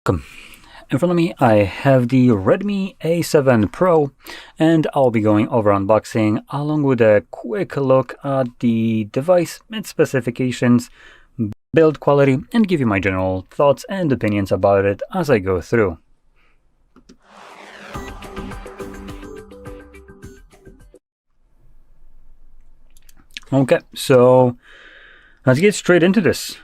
In front of me, I have the Redmi A7 Pro, and I'll be going over unboxing along with a quick look at the device, its specifications, build quality, and give you my general thoughts and opinions about it as I go through. Okay, so let's get straight into this.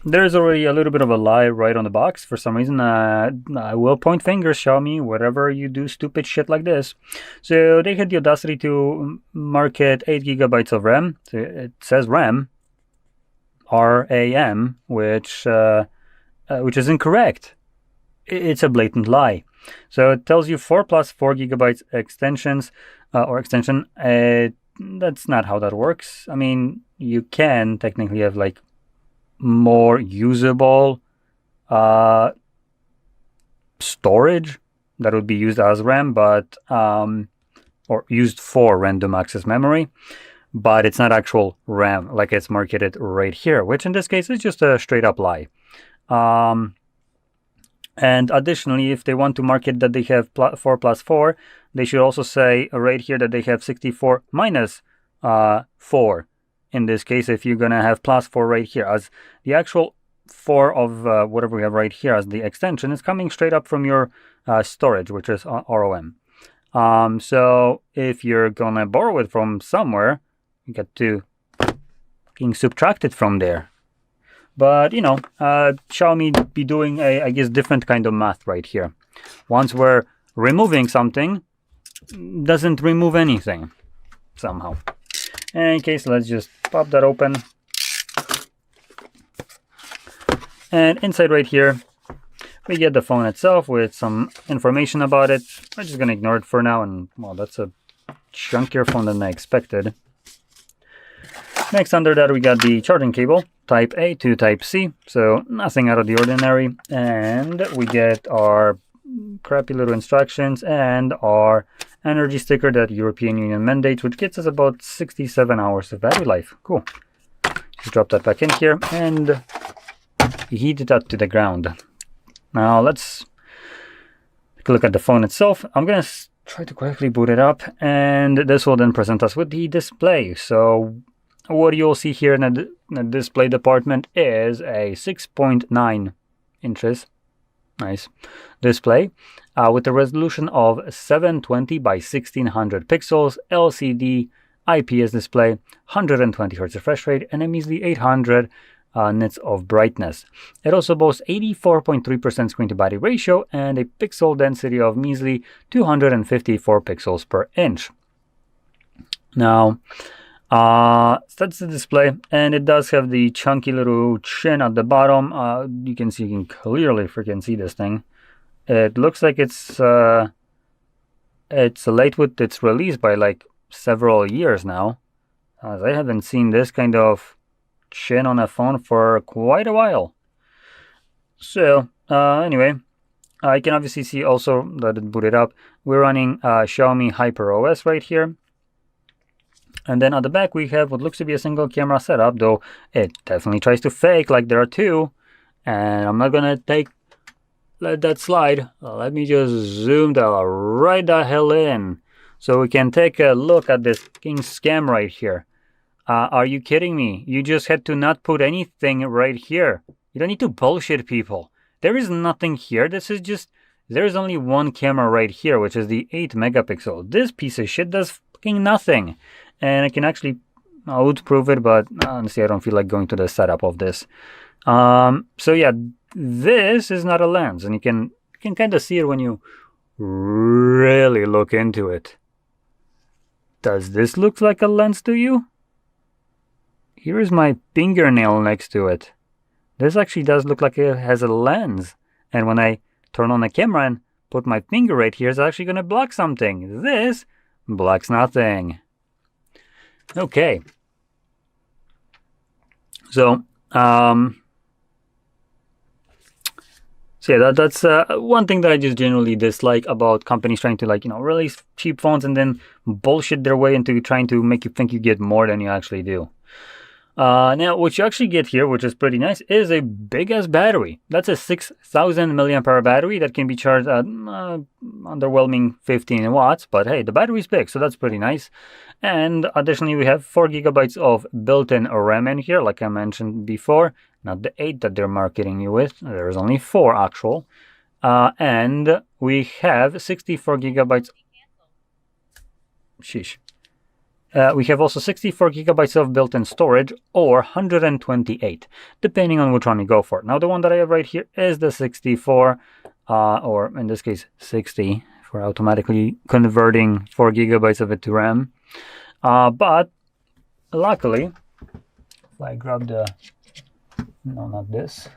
There's already a little bit of a lie right on the box. For some reason, I will point fingers, Xiaomi, whatever you do stupid shit like this. So they had the audacity to market 8 gigabytes of RAM. So it says RAM, RAM, which is incorrect. It's a blatant lie. So it tells you 4 plus 4 gigabytes extensions extension. That's not how that works. I mean, you can technically have like more usable storage that would be used as RAM, but or used for random access memory, but it's not actual RAM like it's marketed right here, which in this case is just a straight up lie. And additionally, if they want to market that they have 4 plus 4, they should also say right here that they have 64 minus 4. In this case, if you're going to have plus 4 right here, as the actual 4 of whatever we have right here as the extension is coming straight up from your storage, which is ROM. So if you're going to borrow it from somewhere, you get to subtract it from there. But, you know, Xiaomi be doing a, I guess, different kind of math right here. Once we're removing something, doesn't remove anything somehow. In case, let's just pop that open. And inside right here, we get the phone itself with some information about it. I'm just going to ignore it for now. And, well, that's a chunkier phone than I expected. Next, under that, we got the charging cable, Type A to Type C. So nothing out of the ordinary. And we get our crappy little instructions and our energy sticker that European Union mandates, which gets us about 67 hours of battery life. Cool. Just drop that back in here and heat it up to the ground. Now let's take a look at the phone itself. I'm going to try to quickly boot it up, and this will then present us with the display. So what you'll see here in the display department is a 6.9 inches. Nice display with a resolution of 720 by 1600 pixels, LCD IPS display, 120 Hz refresh rate, and a measly 800 nits of brightness. It also boasts 84.3% screen to body ratio and a pixel density of measly 254 pixels per inch. Now, that's the display, and it does have the chunky little chin at the bottom. You can clearly freaking see this thing. It looks like it's late with its release by like several years now, as I haven't seen this kind of chin on a phone for quite a while. So anyway, I can obviously see also that it booted up. We're running Xiaomi HyperOS right here. And then at the back we have what looks to be a single camera setup, though it definitely tries to fake like there are two. And I'm not gonna let that slide. Let me just zoom that right the hell in, so we can take a look at this king scam right here. Are you kidding me? You just had to not put anything right here. You don't need to bullshit people. There is nothing here. This is just, there's only one camera right here, which is the 8 megapixel. This piece of shit does fucking nothing. And I can actually outprove it, but honestly, I don't feel like going to the setup of this. So yeah, this is not a lens, and you can kind of see it when you really look into it. Does this look like a lens to you? Here is my fingernail next to it. This actually does look like it has a lens. And when I turn on the camera and put my finger right here, it's actually going to block something. This blocks nothing. Okay. So, yeah, that's one thing that I just generally dislike about companies trying to, like, you know, release cheap phones and then bullshit their way into trying to make you think you get more than you actually do. Now, what you actually get here, which is pretty nice, is a big-ass battery. That's a 6,000 milliamp hour battery that can be charged at underwhelming 15 watts. But hey, the battery's big, so that's pretty nice. And additionally, we have 4 gigabytes of built-in RAM in here, like I mentioned before. Not the 8 that they're marketing you with. There's only 4 actual. And we have 64 gigabytes. Sheesh. We have also 64 gigabytes of built-in storage, or 128, depending on which one you go for. Now, the one that I have right here is the 64, or in this case, 60, for automatically converting 4 gigabytes of it to RAM. But luckily, if I grab the, no, not this,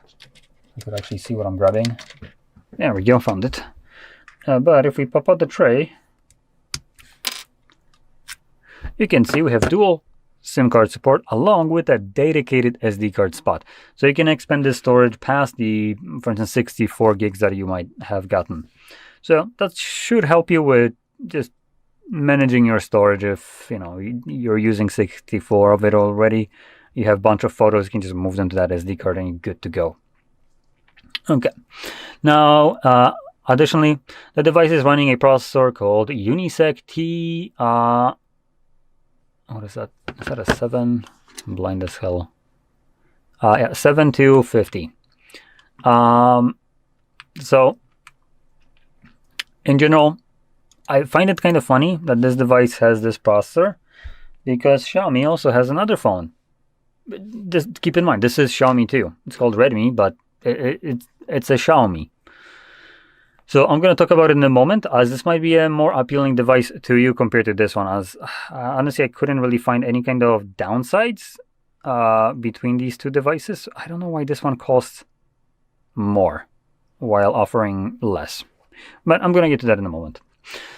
I could actually see what I'm grabbing. There we go, found it. But if we pop out the tray, you can see we have dual SIM card support along with a dedicated SD card spot. So you can expand this storage past the, for instance, 64 gigs that you might have gotten. So that should help you with just managing your storage. If you're using 64 of it already, you have a bunch of photos, you can just move them to that SD card and you're good to go. Okay. Now, additionally, the device is running a processor called Unisec T. What is that? Is that a 7? I'm blind as hell. Yeah, 7250. So, in general, I find it kind of funny that this device has this processor, because Xiaomi also has another phone. Just keep in mind, this is Xiaomi too. It's called Redmi, but it's a Xiaomi. So I'm going to talk about it in a moment, as this might be a more appealing device to you compared to this one, as honestly I couldn't really find any kind of downsides between these two devices. I don't know why this one costs more while offering less, but I'm going to get to that in a moment.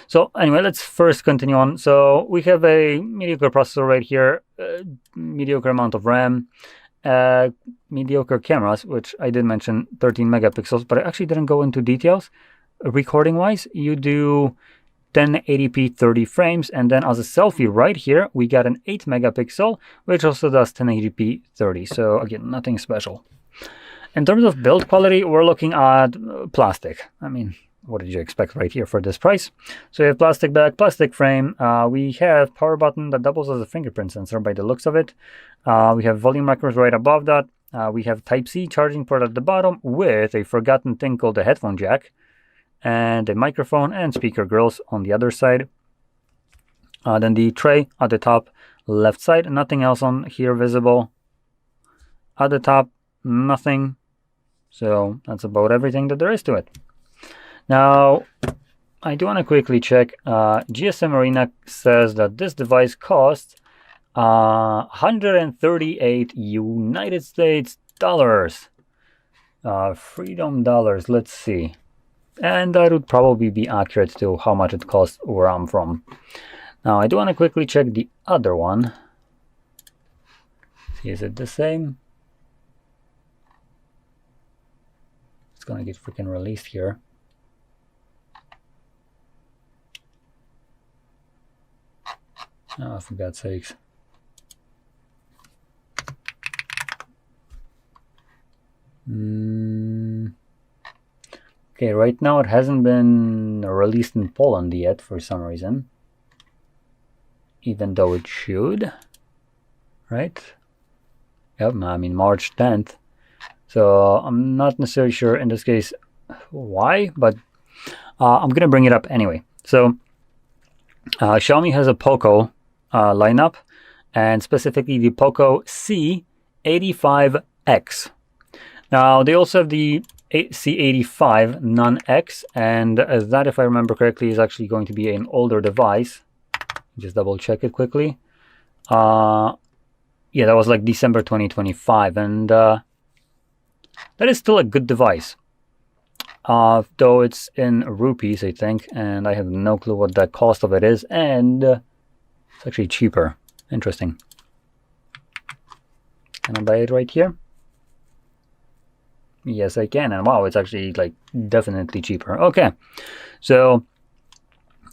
So anyway, let's first continue on. So we have a mediocre processor right here, mediocre amount of RAM, mediocre cameras, which I did mention 13 megapixels, but I actually didn't go into details. Recording wise, you do 1080p 30 frames, and then as a selfie right here we got an 8 megapixel, which also does 1080p 30. So again, nothing special. In terms of build quality, we're looking at plastic. I mean, what did you expect right here for this price? So we have plastic back, plastic frame. We have power button that doubles as a fingerprint sensor by the looks of it. We have volume rockers right above that. We have Type-C charging port at the bottom with a forgotten thing called a headphone jack, and a microphone and speaker grills on the other side. Then the tray at the top left side, nothing else on here visible. At the top, nothing. So that's about everything that there is to it. Now, I do want to quickly check. GSM Arena says that this device costs 138 United States dollars. Freedom dollars, let's see. And that would probably be accurate to how much it costs where I'm from. Now, I do want to quickly check the other one. See, is it the same? It's going to get freaking released here. Oh, for God's sakes. Okay, right now it hasn't been released in Poland yet for some reason. Even though it should. Right? Yep, I mean March 10th. So I'm not necessarily sure in this case why, but I'm going to bring it up anyway. So Xiaomi has a Poco lineup, and specifically the Poco C85X. Now, they also have the C85 Non-X, and that, if I remember correctly, is actually going to be an older device. Just double check it quickly. Yeah, that was like December 2025, and that is still a good device. Though it's in rupees, I think, and I have no clue what the cost of it is, and it's actually cheaper. Interesting. Can I buy it right here? Yes, I can, and wow, it's actually like definitely cheaper. Okay, so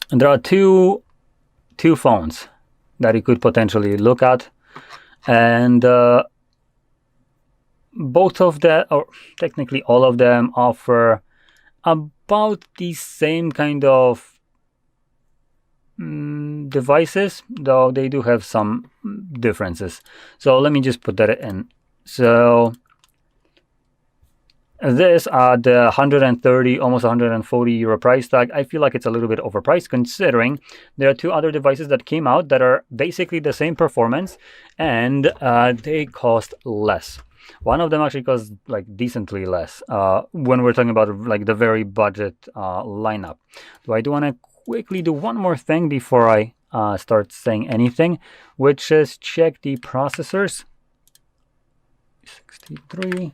there are two phones that you could potentially look at. And both of them, or technically all of them, offer about the same kind of devices, though they do have some differences. So let me just put that in. So this at the 130, almost 140 euro price tag, I feel like it's a little bit overpriced, considering there are two other devices that came out that are basically the same performance, and they cost less. One of them actually costs like decently less when we're talking about like the very budget lineup. So I do want to quickly do one more thing before I start saying anything, which is check the processors. 63.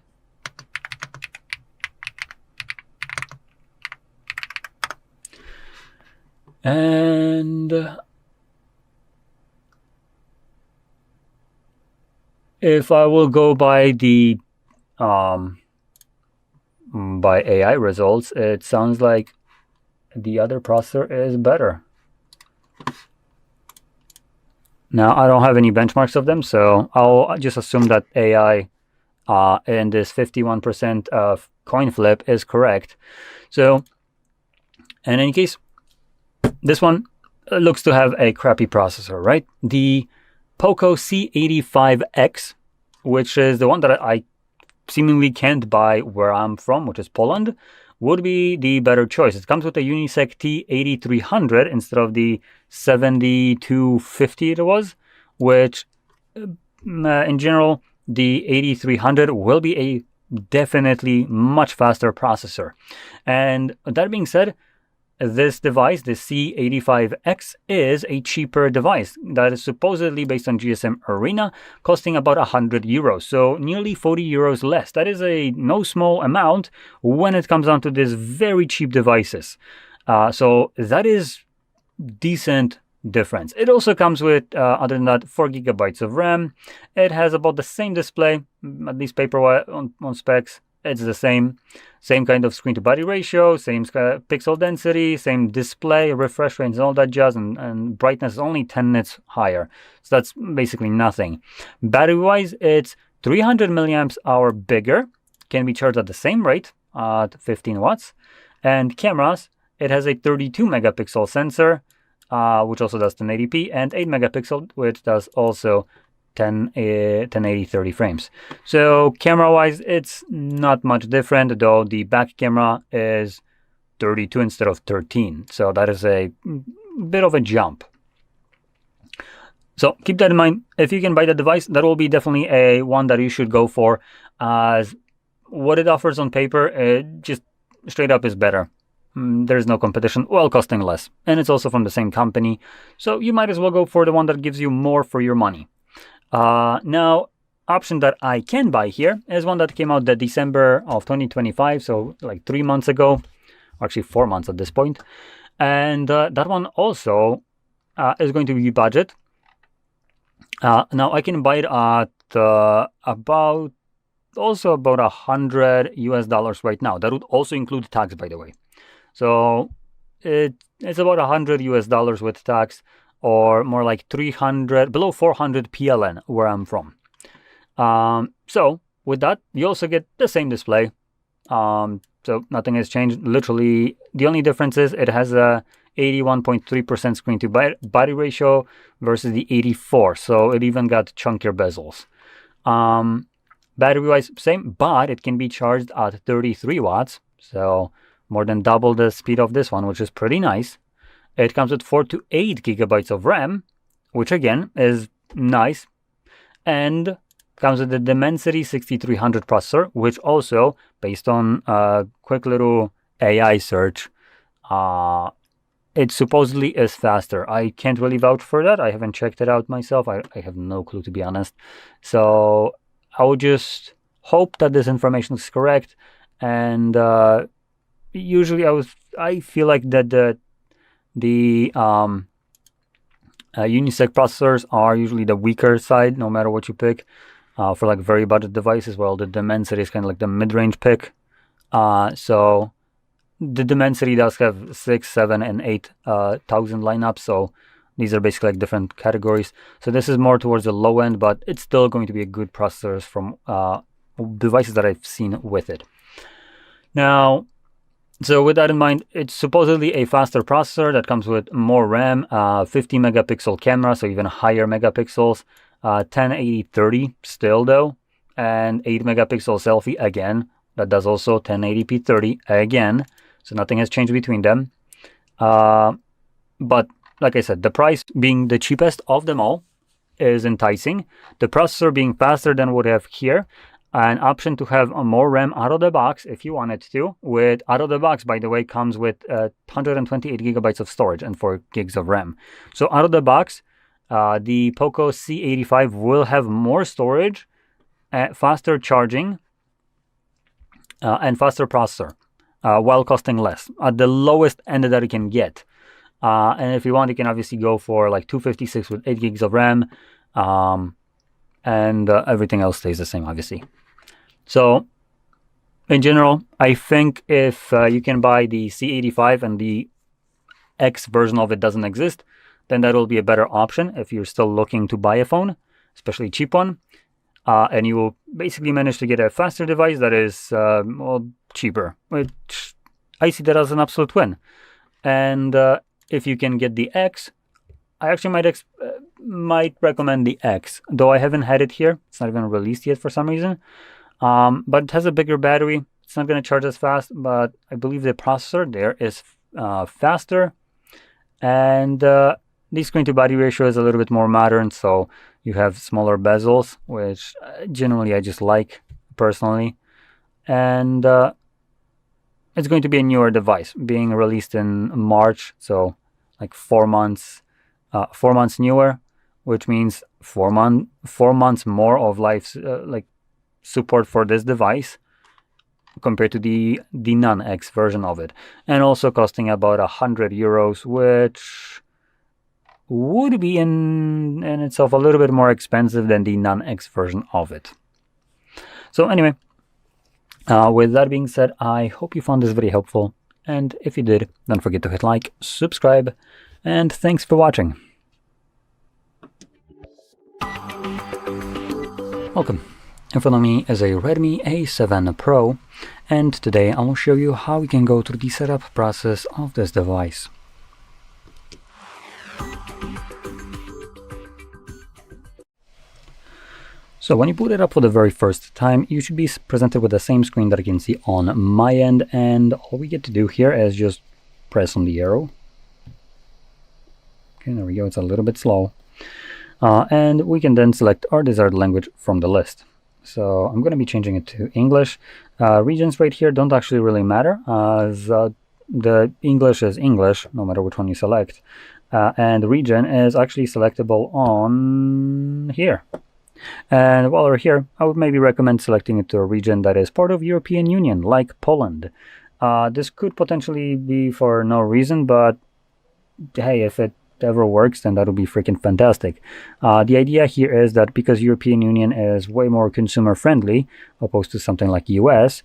And if I will go by the by AI results, it sounds like the other processor is better. Now, I don't have any benchmarks of them, so I'll just assume that AI in this 51% of coin flip is correct. So in any case, this one looks to have a crappy processor, right? The Poco C85X, which is the one that I seemingly can't buy where I'm from, which is Poland, would be the better choice. It comes with a Unisec T8300 instead of the 7250 it was, which in general, the 8300 will be a definitely much faster processor. And that being said, this device, the C85X, is a cheaper device that is supposedly based on GSM Arena, costing about 100 euros, so nearly 40 euros less. That is a no small amount when it comes down to these very cheap devices. So that is decent difference. It also comes with, other than that, 4 gigabytes of RAM. It has about the same display, at least paper on specs. It's the same kind of screen to body ratio, same pixel density, same display, refresh rate, and all that jazz, and brightness is only 10 nits higher. So that's basically nothing. Battery wise, it's 300 milliamps hour bigger, can be charged at the same rate at 15 watts. And cameras, it has a 32 megapixel sensor, which also does 1080p, and 8 megapixel, which does also 1080 30 frames. So camera wise, it's not much different, though the back camera is 32 instead of 13, so that is a bit of a jump. So keep that in mind. If you can buy the device, that will be definitely a one that you should go for, as what it offers on paper, it just straight up is better. There's no competition while costing less, and it's also from the same company, so you might as well go for the one that gives you more for your money. Now, option that I can buy here is one that came out the December of 2025, so like 3 months ago, or actually 4 months at this point. And that one also is going to be budget. Now I can buy it at about $100 US right now. That would also include tax, by the way. So it's about $100 US with tax, or more like 300, below 400 PLN where I'm from. So with that, you also get the same display. So nothing has changed. Literally, the only difference is it has a 81.3% screen to body ratio versus the 84. So it even got chunkier bezels. Battery wise, same, but it can be charged at 33 watts. So more than double the speed of this one, which is pretty nice. It comes with 4 to 8 gigabytes of RAM, which again is nice, and comes with the Dimensity 6300 processor, which also, based on a quick little AI search, it supposedly is faster. I can't really vouch for that. I haven't checked it out myself. I have no clue, to be honest. So I would just hope that this information is correct. And usually I feel like that the Unisec processors are usually the weaker side, no matter what you pick. For like very budget devices, well, the Dimensity is kind of like the mid-range pick. So the Dimensity does have 6, 7, and 8 thousand lineups, so These are basically like different categories. So this is more towards the low end, but it's still going to be a good processor from devices that I've seen with it. Now, so with that in mind, it's supposedly a faster processor that comes with more RAM, 50 megapixel camera, so even higher megapixels, 1080-30 still though, and 8 megapixel selfie again. That does also 1080p 30 again, so nothing has changed between them. But like I said, the price being the cheapest of them all is enticing. The processor being faster than what we have here, an option to have more RAM out of the box if you wanted to. With out of the box, by the way, comes with 128 gigabytes of storage and 4 gigs of RAM. So out of the box, the Poco C85 will have more storage, faster charging, and faster processor, while costing less at the lowest end that you can get. And if you want, you can obviously go for like 256 with 8 gigs of RAM, and everything else stays the same, obviously. So in general, I think if you can buy the C85 and the X version of it doesn't exist, then that will be a better option if you're still looking to buy a phone, especially a cheap one. And you will basically manage to get a faster device that is well, cheaper, which I see that as an absolute win. And if you can get the X, I actually might recommend the X, though I haven't had it here. It's not even released yet for some reason. But it has a bigger battery. It's not going to charge as fast, but I believe the processor there is faster. And the screen to body ratio is a little bit more modern, so you have smaller bezels, which generally I just like personally. And it's going to be a newer device, being released in March, so like 4 months newer, which means 4 months more of life like support for this device compared to the non-X version of it, and also costing about €100, which would be in itself a little bit more expensive than the non-X version of it. So anyway, with that being said, I hope you found this video helpful, and if you did, don't forget to hit like, subscribe, and thanks for watching. Welcome. In front of me is a Redmi A7 Pro, and today I will show you how we can go through the setup process of this device. So when you boot it up for the very first time, you should be presented with the same screen that you can see on my end, and all we get to do here is just press on the arrow. Okay, there we go, it's a little bit slow. And we can then select our desired language from the list. So I'm going to be changing it to English. Regions right here don't actually really matter, as the English is English, no matter which one you select. And region is actually selectable on here. And while we're here, I would maybe recommend selecting it to a region that is part of European Union, like Poland. This could potentially be for no reason, but hey, if it ever works, then that would be freaking fantastic. The idea here is that because European Union is way more consumer friendly opposed to something like US,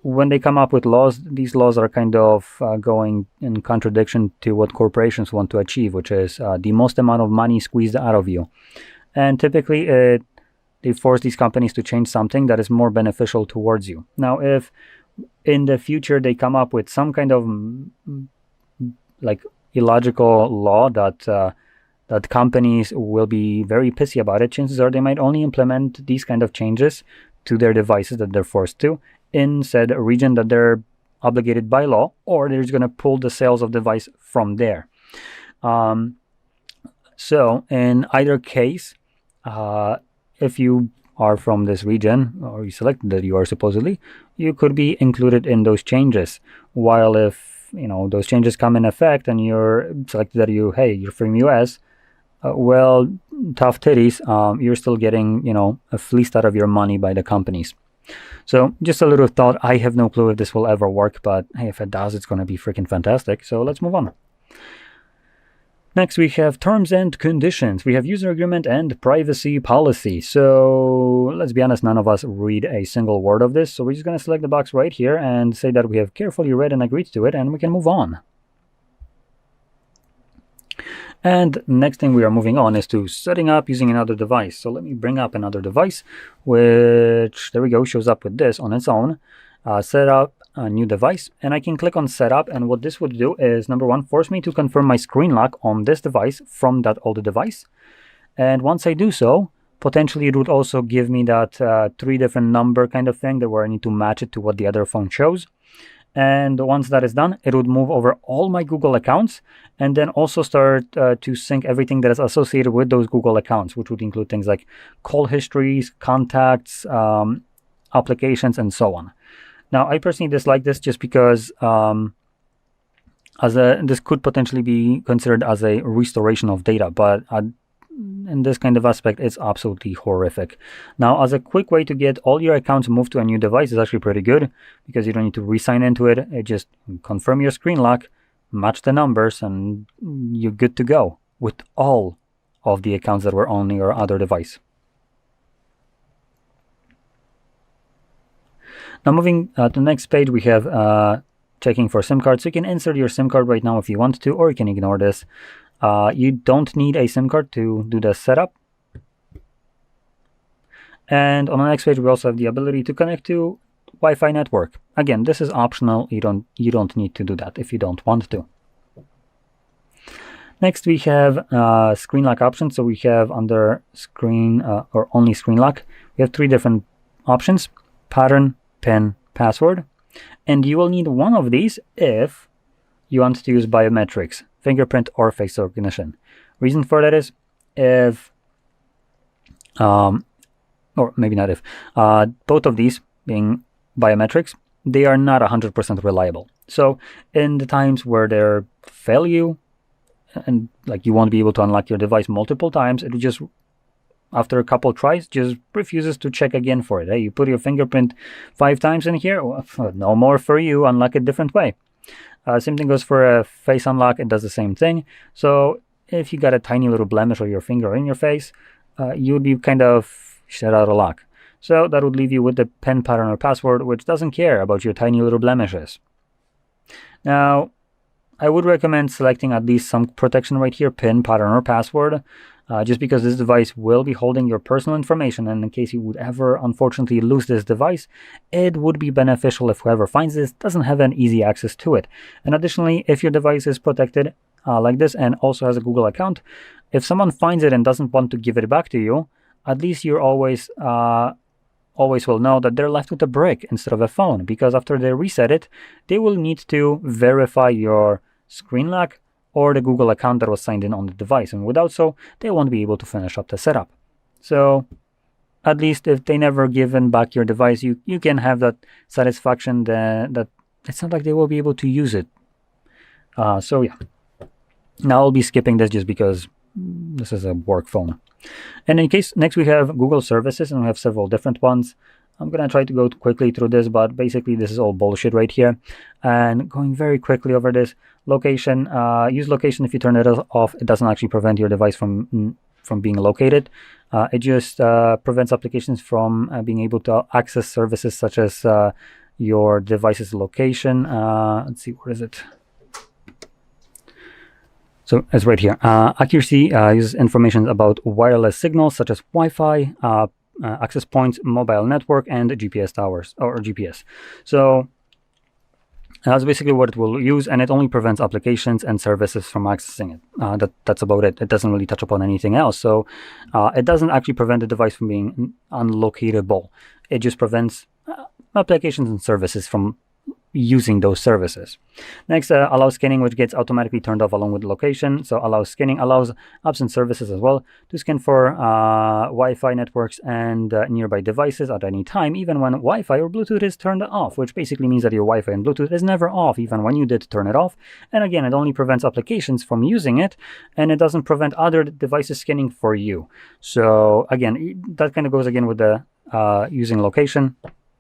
when they come up with laws, these laws are kind of going in contradiction to what corporations want to achieve, which is the most amount of money squeezed out of you. And typically they force these companies to change something that is more beneficial towards you. Now, if in the future they come up with some kind of like illogical law that that companies will be very pissy about it, chances are they might only implement these kind of changes to their devices that they're forced to in said region that they're obligated by law, or they're just going to pull the sales of device from there. So in either case, if you are from this region, or you selected that you are supposedly, you could be included in those changes. While if those changes come in effect and you're selected that you're from US, well, tough titties, you're still getting a fleeced out of your money by the companies. So just a little thought. I have no clue if this will ever work, but hey, if it does, it's going to be freaking fantastic. So let's move on. Next, we have terms and conditions. We have user agreement and privacy policy. So let's be honest, none of us read a single word of this. So we're just going to select the box right here and say that we have carefully read and agreed to it, and we can move on. And next thing we are moving on is to setting up using another device. So let me bring up another device, which, there we go, shows up with this on its own. Set up a new device, and I can click on setup, and what this would do is, number one, force me to confirm my screen lock on this device from that older device. And once I do so, potentially it would also give me that 3 different number kind of thing, that where I need to match it to what the other phone shows. And once that is done, it would move over all my Google accounts, and then also start to sync everything that is associated with those Google accounts, which would include things like call histories, contacts, applications, and so on. Now, I personally dislike this just because this could potentially be considered as a restoration of data, but in this kind of aspect, it's absolutely horrific. Now, as a quick way to get all your accounts moved to a new device is actually pretty good, because you don't need to re-sign into it. It just confirm your screen lock, match the numbers, and you're good to go with all of the accounts that were on your other device. Now, moving to the next page, we have checking for SIM cards. So you can insert your SIM card right now if you want to, or you can ignore this. You don't need a SIM card to do the setup. And on the next page, we also have the ability to connect to Wi-Fi network. Again, this is optional. You don't need to do that if you don't want to. Next, we have screen lock options. So we have under screen or only screen lock, we have 3 different options: pattern, PIN, password. And you will need one of these if you want to use biometrics, fingerprint or face recognition. Reason for that is if, or maybe not if, both of these being biometrics, they are not 100% reliable. So in the times where they fail you, and like you won't be able to unlock your device multiple times, it will just, after a couple tries, just refuses to check again for it. Hey, you put your fingerprint 5 times in here, well, no more for you, unlock it a different way. Same thing goes for a face unlock, it does the same thing. So if you got a tiny little blemish or your finger in your face, you would be kind of shut out of luck. So that would leave you with the PIN, pattern, or password, which doesn't care about your tiny little blemishes. Now, I would recommend selecting at least some protection right here, PIN, pattern, or password, just because this device will be holding your personal information, and in case you would ever unfortunately lose this device, it would be beneficial if whoever finds this doesn't have an easy access to it. And additionally, if your device is protected like this and also has a Google account, if someone finds it and doesn't want to give it back to you, at least you're always will know that they're left with a brick instead of a phone, because after they reset it, they will need to verify your screen lock or the Google account that was signed in on the device, and without so, they won't be able to finish up the setup. So at least if they never given back your device, you can have that satisfaction that it's not like they will be able to use it. So yeah, now I'll be skipping this just because this is a work phone. And in case, next we have Google services, and we have several different ones. I'm gonna try to go quickly through this, but basically this is all bullshit right here. And going very quickly over this, location, use location. If you turn it off, it doesn't actually prevent your device from being located. It just prevents applications from being able to access services such as your device's location. Let's see, where is it? So it's right here. Accuracy uses information about wireless signals such as Wi-Fi, access points, mobile network, and GPS towers, or GPS. So that's basically what it will use, and it only prevents applications and services from accessing it. That's about it. It doesn't really touch upon anything else. So it doesn't actually prevent the device from being unlocatable. It just prevents applications and services from using those services. Next, allow scanning, which gets automatically turned off along with location. So allow scanning allows apps and services as well to scan for Wi-Fi networks and nearby devices at any time, even when Wi-Fi or Bluetooth is turned off, which basically means that your Wi-Fi and Bluetooth is never off, even when you did turn it off. And again, it only prevents applications from using it, and it doesn't prevent other devices scanning for you. So again, that kind of goes again with the using location.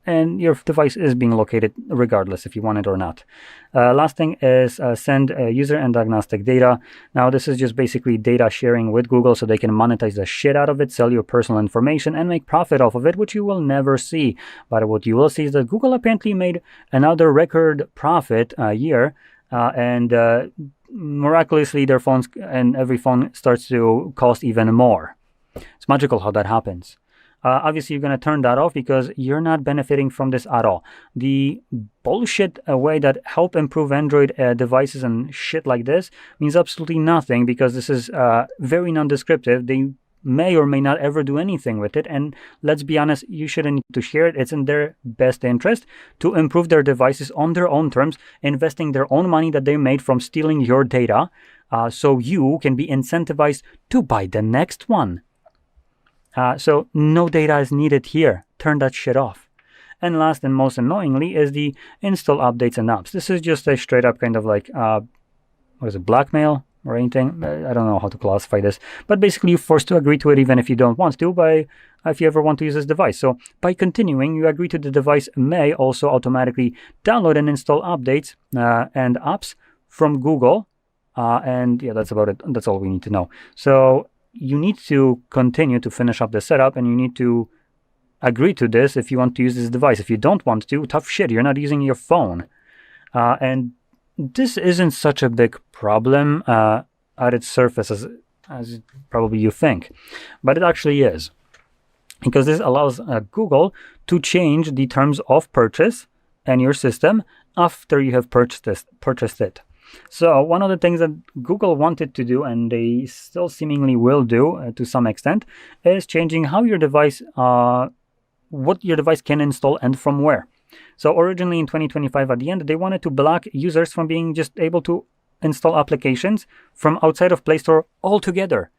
And your device is being located regardless if you want it or not. Last thing is send user and diagnostic data. Now this is just basically data sharing with Google so they can monetize the shit out of it, sell your personal information, and make profit off of it, which you will never see. But what you will see is that Google apparently made another record profit year, and miraculously their phones and every phone starts to cost even more. It's magical how that happens. Obviously, you're going to turn that off because you're not benefiting from this at all. The bullshit way that help improve Android devices and shit like this means absolutely nothing, because this is very non-descriptive. They may or may not ever do anything with it, and let's be honest, you shouldn't need to share it. It's in their best interest to improve their devices on their own terms, investing their own money that they made from stealing your data, so you can be incentivized to buy the next one. So no data is needed here. Turn that shit off. And last and most annoyingly is the install updates and apps. This is just a straight up kind of like, what is it, blackmail or anything? I don't know how to classify this. But basically you're forced to agree to it even if you don't want to, if you ever want to use this device. So by continuing, you agree to the device may also automatically download and install updates and apps from Google. And yeah, that's about it. That's all we need to know. So you need to continue to finish up the setup, and you need to agree to this if you want to use this device. If you don't want to, tough shit, you're not using your phone. And this isn't such a big problem at its surface as probably you think, but it actually is, because this allows Google to change the terms of purchase in your system after you have purchased it. So one of the things that Google wanted to do, and they still seemingly will do to some extent, is changing how your device, what your device can install and from where. So originally in 2025 at the end, they wanted to block users from being just able to install applications from outside of Play Store altogether.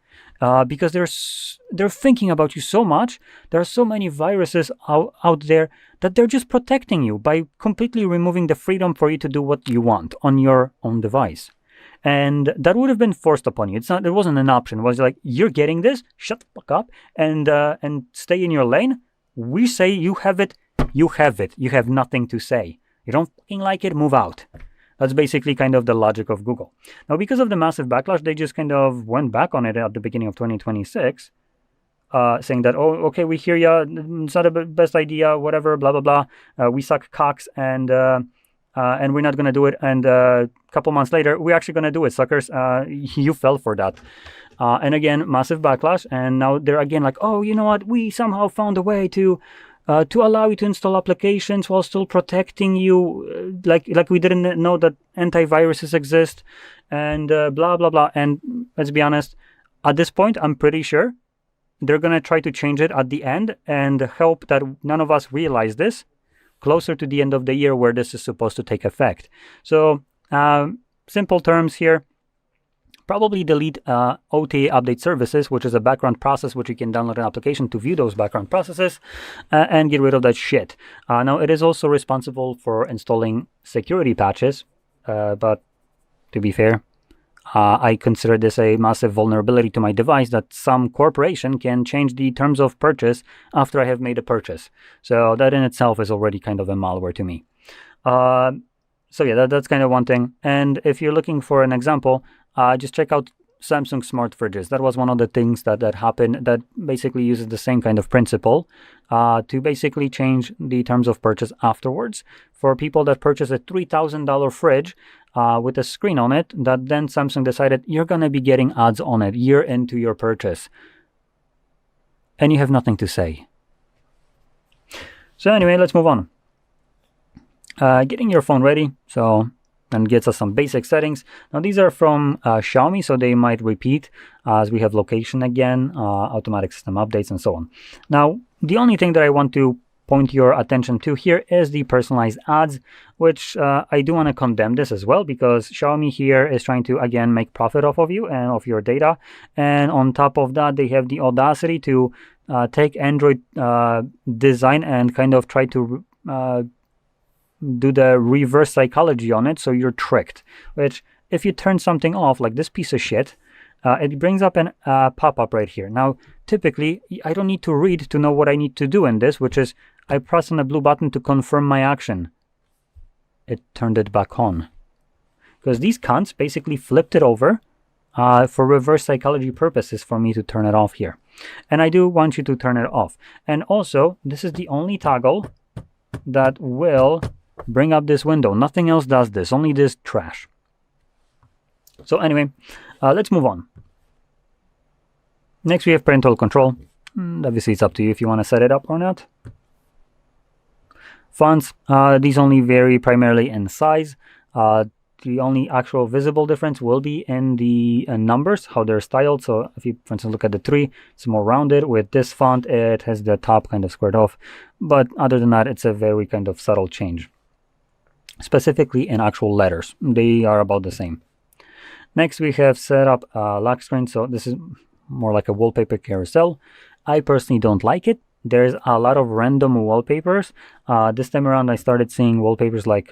Because they're thinking about you so much. There are so many viruses out there that they're just protecting you by completely removing the freedom for you to do what you want on your own device. And that would have been forced upon you. It wasn't an option. It was like, you're getting this, shut the fuck up and stay in your lane. We say you have it, you have it. You have nothing to say. You don't fucking like it, move out. That's basically kind of the logic of Google. Now, because of the massive backlash, they just kind of went back on it at the beginning of 2026, saying that, oh, okay, we hear ya, it's not the best idea, whatever, blah, blah, blah. We suck cocks, and we're not going to do it. And a couple months later, we're actually going to do it, suckers. You fell for that. And again, massive backlash. And now they're again like, oh, you know what? We somehow found a way to allow you to install applications while still protecting you, like we didn't know that antiviruses exist, and blah, blah, blah. And let's be honest, at this point, I'm pretty sure they're going to try to change it at the end and hope that none of us realize this closer to the end of the year where this is supposed to take effect. So simple terms here. Probably delete OTA update services, which is a background process which you can download an application to view those background processes, and get rid of that shit. Now, it is also responsible for installing security patches, but to be fair, I consider this a massive vulnerability to my device that some corporation can change the terms of purchase after I have made a purchase. So that in itself is already kind of a malware to me. So yeah, that's kind of one thing. And if you're looking for an example, just check out Samsung smart fridges. That was one of the things that happened that basically uses the same kind of principle to basically change the terms of purchase afterwards. For people that purchase a $3,000 fridge with a screen on it, that then Samsung decided you're going to be getting ads on it year into your purchase. And you have nothing to say. So anyway, let's move on. Getting your phone ready. And gets us some basic settings. Now these are from Xiaomi, so they might repeat as we have location again, automatic system updates, and so on. Now, the only thing that I want to point your attention to here is the personalized ads, which I do want to condemn this as well, because Xiaomi here is trying to, again, make profit off of you and of your data. And on top of that, they have the audacity to take Android design and kind of try to do the reverse psychology on it, so you're tricked. Which, if you turn something off, like this piece of shit, it brings up an pop-up right here. Now, typically, I don't need to read to know what I need to do in this, which is I press on the blue button to confirm my action. It turned it back on. Because these cunts basically flipped it over for reverse psychology purposes for me to turn it off here. And I do want you to turn it off. And also, this is the only toggle that will bring up this window. Nothing else does this, only this trash. So anyway, let's move on. Next we have parental control. Obviously it's up to you if you want to set it up or not. Fonts, these only vary primarily in size. The only actual visible difference will be in the numbers, how they're styled. So if you, for instance, look at the 3, it's more rounded. With this font, it has the top kind of squared off. But other than that, it's a very kind of subtle change. Specifically in actual letters, they are about the same. Next, we have set up lock screen. So this is more like a wallpaper carousel. I personally don't like it. There's a lot of random wallpapers. This time around, I started seeing wallpapers like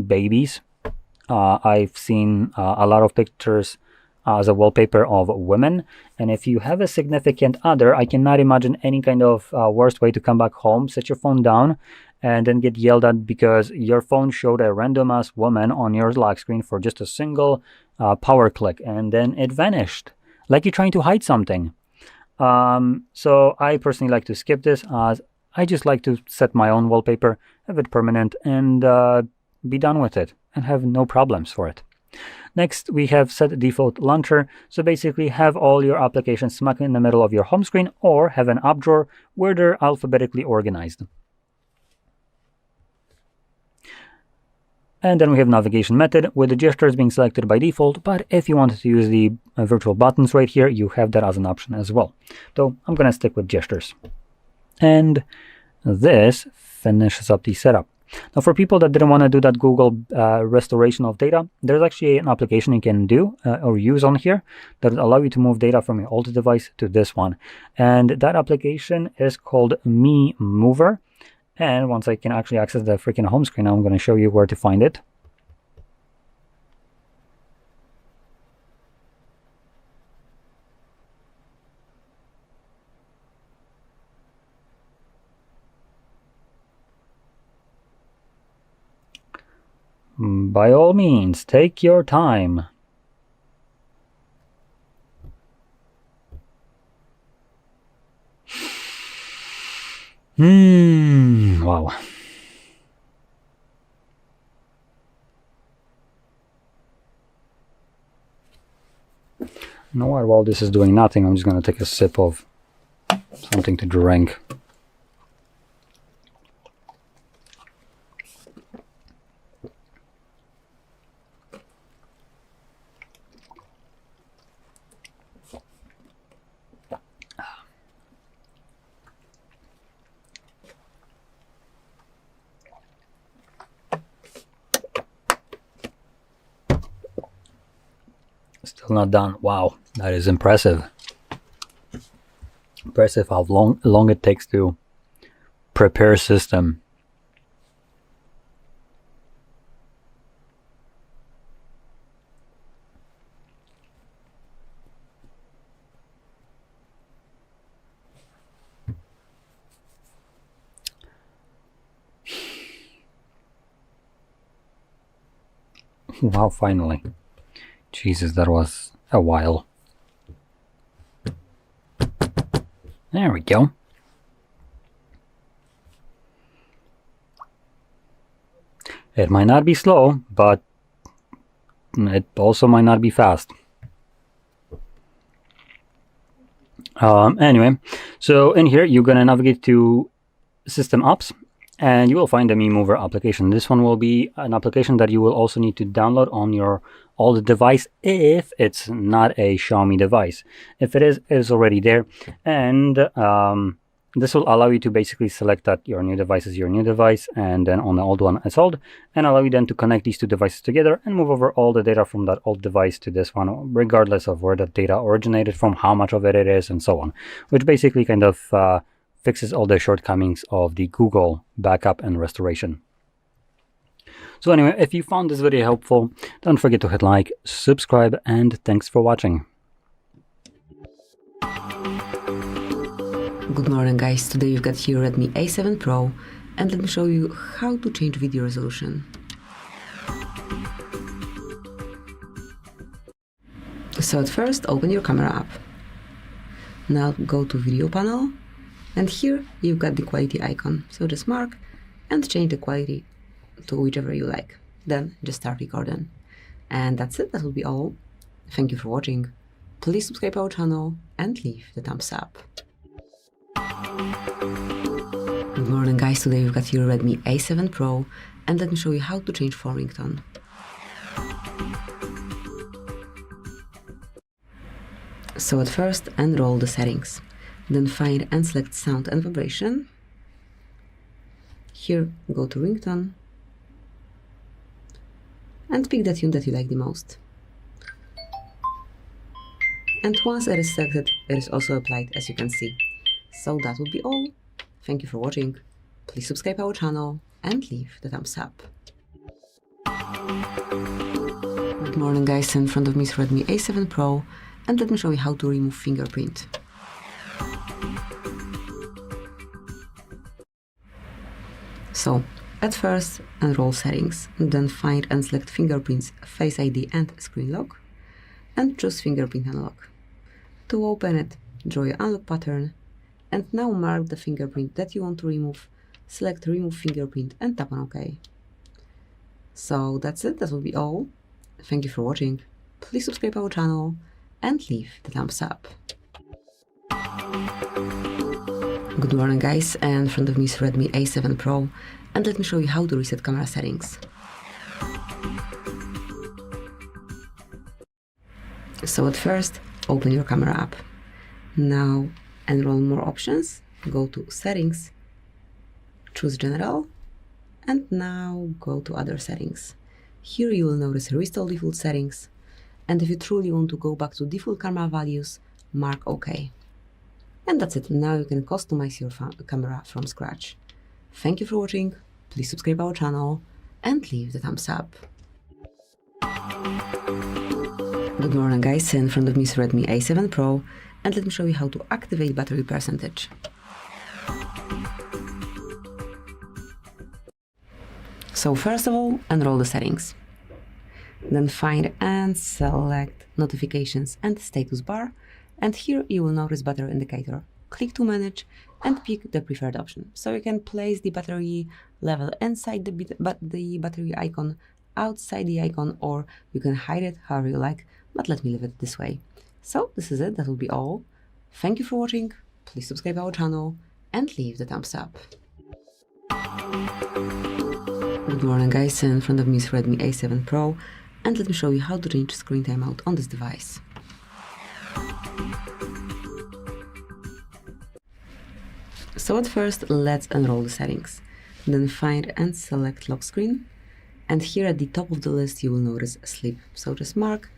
babies. I've seen a lot of pictures as a wallpaper of women. And if you have a significant other, I cannot imagine any kind of worst way to come back home, set your phone down, and then get yelled at because your phone showed a random ass woman on your lock screen for just a single power click, and then it vanished, like you're trying to hide something. So I personally like to skip this, as I just like to set my own wallpaper, have it permanent, and be done with it and have no problems for it. Next, we have set default launcher. So basically have all your applications smack in the middle of your home screen, or have an up drawer where they're alphabetically organized. And then we have navigation method with the gestures being selected by default, but if you wanted to use the virtual buttons right here, you have that as an option as well. So I'm going to stick with gestures. And this finishes up the setup. Now, for people that didn't want to do that Google restoration of data, there's actually an application you can do or use on here that will allow you to move data from your old device to this one. And that application is called Me Mover. And once I can actually access the freaking home screen, I'm going to show you where to find it. By all means, take your time. Wow. You know what? While this is doing nothing, I'm just going to take a sip of something to drink. Still not done. Wow, that is impressive. Impressive how long it takes to prepare a system. Wow, finally. Jesus, that was a while. There we go. It might not be slow, but it also might not be fast. Anyway, so in here you're gonna navigate to System Apps, and you will find the Me Mover application. This one will be an application that you will also need to download on your old device if it's not a Xiaomi device. If it is, it's already there. And this will allow you to basically select that your new device is your new device, and then on the old one it's old, and allow you then to connect these two devices together and move over all the data from that old device to this one, regardless of where that data originated from, how much of it is, and so on, which basically kind of fixes all the shortcomings of the Google backup and restoration. So anyway, if you found this video helpful, don't forget to hit like, subscribe, and thanks for watching. Good morning guys, today you've got here Redmi A7 Pro, and let me show you how to change video resolution. So at first open your camera app. Now go to video panel, and here you've got the quality icon, so just mark and change the quality to whichever you like. Then just start recording. And that's it, that will be all. Thank you for watching. Please subscribe our channel and leave the thumbs up. Good morning guys, today we've got here Redmi A7 Pro and let me show you how to change phone ringtone. So at first enroll the settings, then find and select sound and vibration. Here go to ringtone and pick the tune that you like the most. And once it is selected, it is also applied, as you can see. So that would be all. Thank you for watching. Please subscribe our channel and leave the thumbs up. Good morning guys, in front of me is Redmi A7 Pro and let me show you how to remove fingerprint. So at first enroll settings, then find and select fingerprints, Face ID and screen lock and choose fingerprint unlock. To open it, draw your unlock pattern and now mark the fingerprint that you want to remove, select remove fingerprint and tap on OK. So that's it, that will be all. Thank you for watching. Please subscribe our channel and leave the thumbs up. Good morning guys, and in front of me is Redmi A7 Pro and let me show you how to reset camera settings. So at first open your camera app. Now enroll more options, go to settings, choose general and now go to other settings. Here you will notice restore default settings and if you truly want to go back to default camera values, mark OK. And that's it, now you can customize your camera from scratch. Thank you for watching, please subscribe our channel and leave the thumbs up. Good morning guys, in front of me is Redmi A7 Pro and let me show you how to activate battery percentage. So first of all, enroll the settings. Then find and select notifications and status bar and here you will notice battery indicator. Click to manage and pick the preferred option. So you can place the battery level inside the battery icon, outside the icon, or you can hide it however you like, but let me leave it this way. So this is it, that will be all. Thank you for watching, please subscribe our channel and leave the thumbs up. Good morning guys, in front of me is Redmi A7 Pro and let me show you how to change screen timeout on this device. So at first let's enroll the settings, then find and select lock screen and here at the top of the list you will notice sleep, so just mark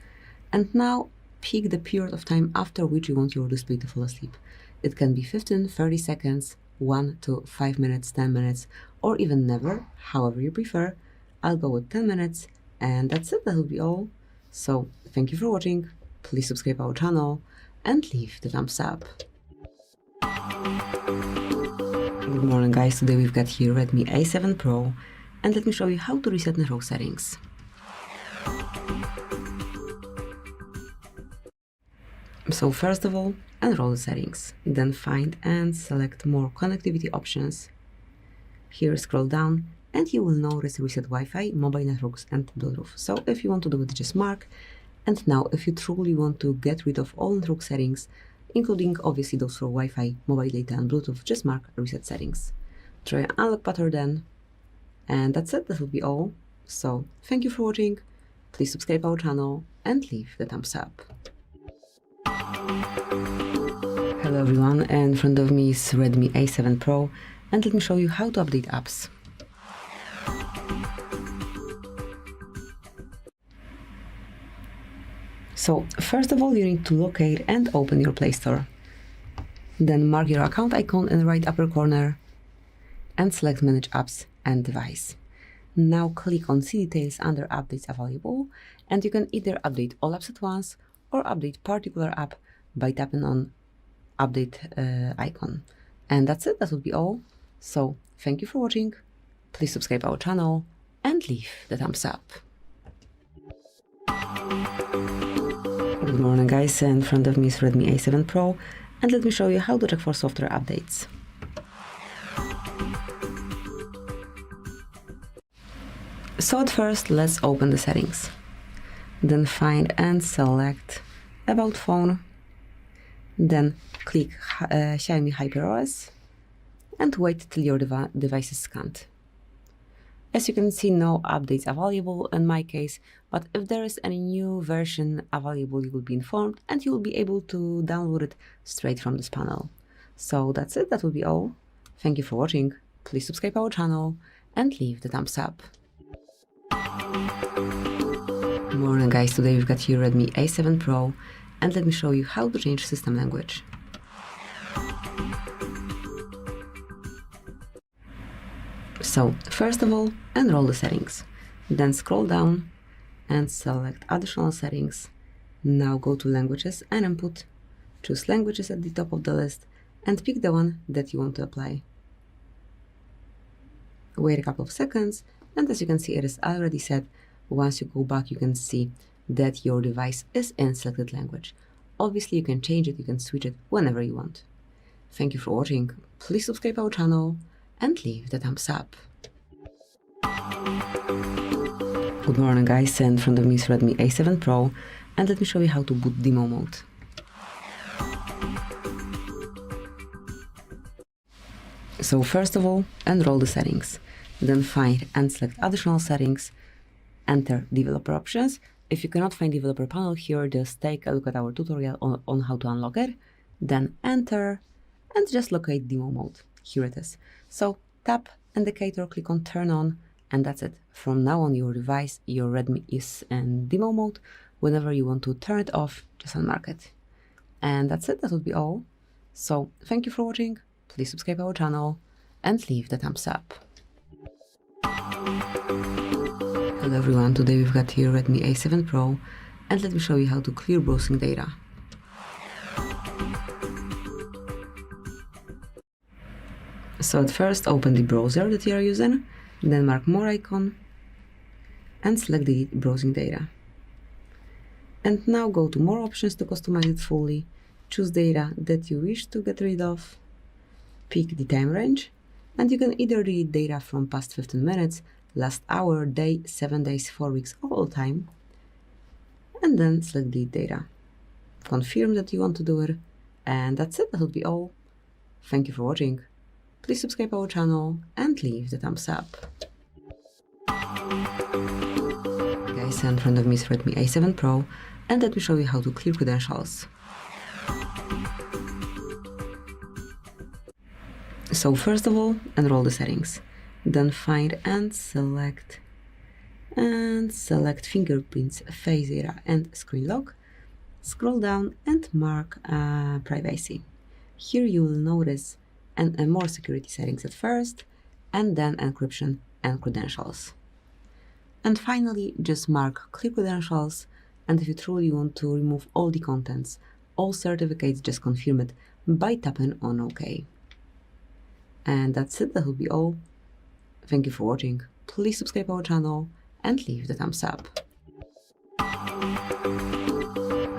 and now pick the period of time after which you want your display to fall asleep. It can be 15, 30 seconds, 1 to 5 minutes, 10 minutes or even never, however you prefer. I'll go with 10 minutes and that's it, that will be all. So thank you for watching, please subscribe our channel and leave the thumbs up. Good morning guys, today we've got here Redmi A7 Pro and let me show you how to reset network settings. So first of all, enroll the settings, then find and select more connectivity options. Here scroll down and you will notice reset Wi-Fi, mobile networks and Bluetooth. So if you want to do it, just mark. And now if you truly want to get rid of all network settings, including obviously those for Wi-Fi, mobile data and Bluetooth, just mark reset settings. Try an unlock pattern then. And that's it, that will be all. So thank you for watching, please subscribe our channel and leave the thumbs up. Hello everyone, and in front of me is Redmi A7 Pro and let me show you how to update apps. So first of all you need to locate and open your Play Store. Then mark your account icon in the right upper corner and select Manage Apps and Device. Now click on See Details under Updates Available and you can either update all apps at once or update particular app by tapping on Update icon. And that's it, that will be all. So thank you for watching, please subscribe our channel and leave the thumbs up. Good morning guys, in front of me is Redmi A7 Pro and let me show you how to check for software updates. So at first let's open the settings. then find and select About Phone, then click Xiaomi HyperOS and wait till your device is scanned. As you can see, no updates available in my case, but if there is any new version available, you will be informed and you will be able to download it straight from this panel. So that's it, that will be all. Thank you for watching, please subscribe our channel and leave the thumbs up. Morning guys, today we've got here Redmi A7 Pro and let me show you how to change system language. So first of all, enroll the settings, then scroll down and select additional settings. Now go to languages and input, choose languages at the top of the list and pick the one that you want to apply. Wait a couple of seconds and as you can see it is already set. Once you go back you can see that your device is in selected language. Obviously you can change it, you can switch it whenever you want. Thank you for watching, please subscribe our channel and leave the thumbs up. Good morning guys, in front of me is Redmi A7 Pro and let me show you how to boot demo mode. So first of all, enroll the settings, then find and select additional settings, enter developer options. If you cannot find developer panel here, just take a look at our tutorial on how to unlock it, then enter and just locate demo mode. Here it is. So tap indicator, click on turn on, and that's it. From now on your device, your Redmi is in demo mode. Whenever you want to turn it off, just unmark it. And that's it, that would be all. So thank you for watching, please subscribe our channel and leave the thumbs up. Hello everyone, today we've got here Redmi A7 Pro and let me show you how to clear browsing data. So at first open the browser that you are using, then mark more icon and select the browsing data. And now go to more options to customize it fully, choose data that you wish to get rid of, pick the time range, and you can either delete data from past 15 minutes, last hour, day, 7 days, 4 weeks, or all time, and then select delete data. Confirm that you want to do it, and that's it, that will be all. Thank you for watching. Please subscribe our channel and leave the thumbs up. Guys, in front of me is Redmi A7 Pro and let me show you how to clear credentials. So first of all, enroll the settings, then find and select fingerprints, face data and screen lock. Scroll down and mark privacy. Here you will notice and more security settings at first, and then encryption and credentials. And finally, just mark clear credentials, and if you truly want to remove all the contents, all certificates, just confirm it by tapping on OK. And that's it, that will be all. Thank you for watching, please subscribe our channel and leave the thumbs up.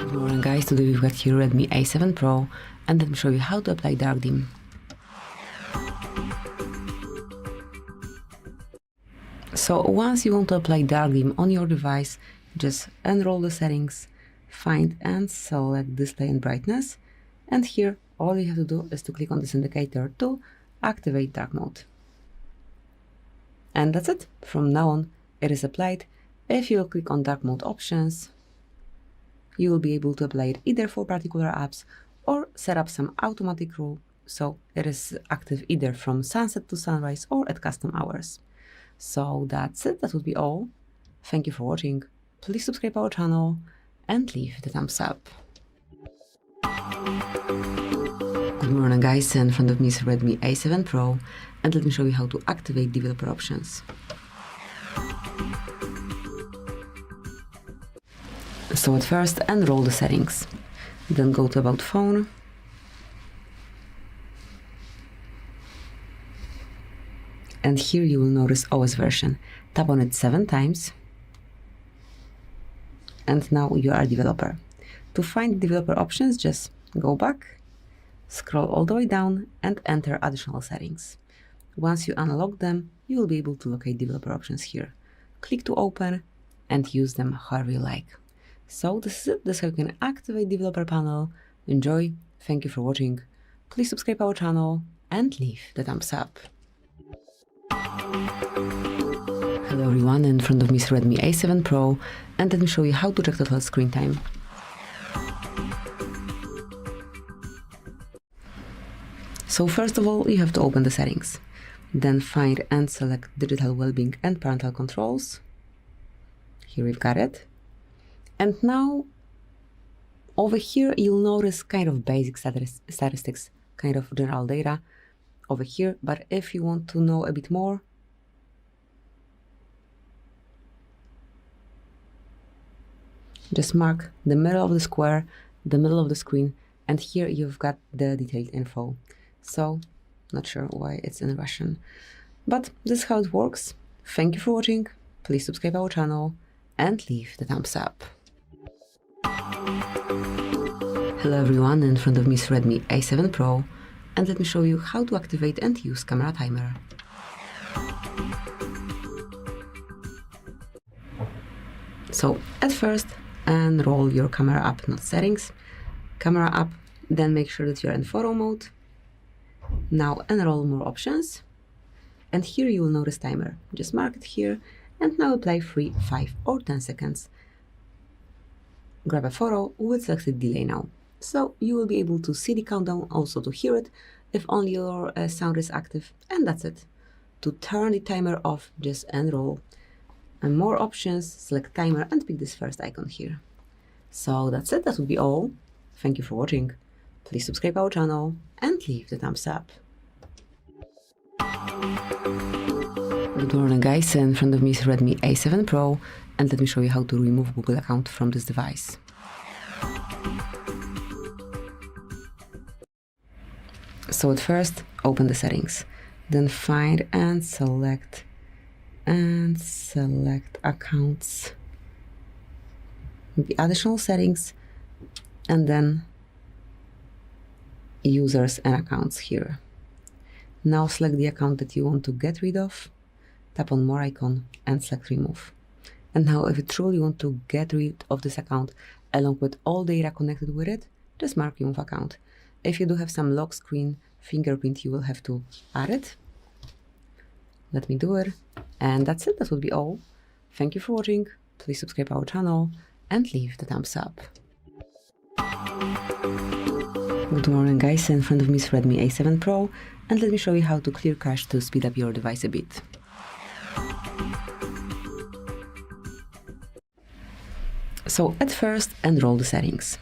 Good morning guys, today we've got here Redmi A7 Pro and let me show you how to apply dark theme. So once you want to apply dark theme on your device, just enroll the settings, find and select display and brightness, and here all you have to do is to click on this indicator to activate dark mode. And that's it, from now on it is applied. If you click on dark mode options, you will be able to apply it either for particular apps or set up some automatic rule, so it is active either from sunset to sunrise or at custom hours. So that's it, that would be all. Thank you for watching, please subscribe our channel and leave the thumbs up. Good morning guys, in front of me is Redmi A7 Pro and let me show you how to activate developer options. So at first enroll the settings, then go to About Phone, and here you will notice OS version. Tap on it 7 times and now you are a developer. To find developer options, just go back, scroll all the way down and enter additional settings. Once you unlock them, you will be able to locate developer options here. Click to open and use them however you like. So this is it. This is how you can activate developer panel. Enjoy. Thank you for watching. Please subscribe our channel and leave the thumbs up. Hello everyone, in front of me is Redmi A7 Pro, and let me show you how to check total screen time. So first of all, you have to open the settings. Then find and select digital well-being and parental controls. Here we've got it. And now over here you'll notice kind of basic statistics, kind of general data over here. But if you want to know a bit more, just mark the middle of the square, the middle of the screen, and here you've got the detailed info. So, not sure why it's in Russian, but this is how it works. Thank you for watching. Please subscribe our channel and leave the thumbs up. Hello everyone, in front of me is Redmi A7 Pro, and let me show you how to activate and use camera timer. So at first, enroll your camera app, not settings, camera app, then make sure that you're in photo mode. Now enroll more options, and here you will notice timer. Just mark it here, and now apply 3, 5 or 10 seconds. Grab a photo with selected delay now. So you will be able to see the countdown, also to hear it if only your sound is active, and that's it. To turn the timer off, just enroll. And more options, select timer and pick this first icon here. So that's it, that would be all. Thank you for watching. Please subscribe our channel and leave the thumbs up. Good morning guys, in front of me is Redmi A7 Pro, and let me show you how to remove Google account from this device. So at first, open the settings, then find and select accounts, the additional settings, and then users and accounts here. Now select the account that you want to get rid of, tap on more icon and select remove. And now if you truly want to get rid of this account along with all data connected with it, just mark remove account. If you do have some lock screen fingerprint, you will have to add it. Let me do it. And that's it, that would be all. Thank you for watching. Please subscribe our channel and leave the thumbs up. Good morning guys, in front of me is Redmi A7 Pro, and let me show you how to clear cache to speed up your device a bit. So at first, enroll the settings.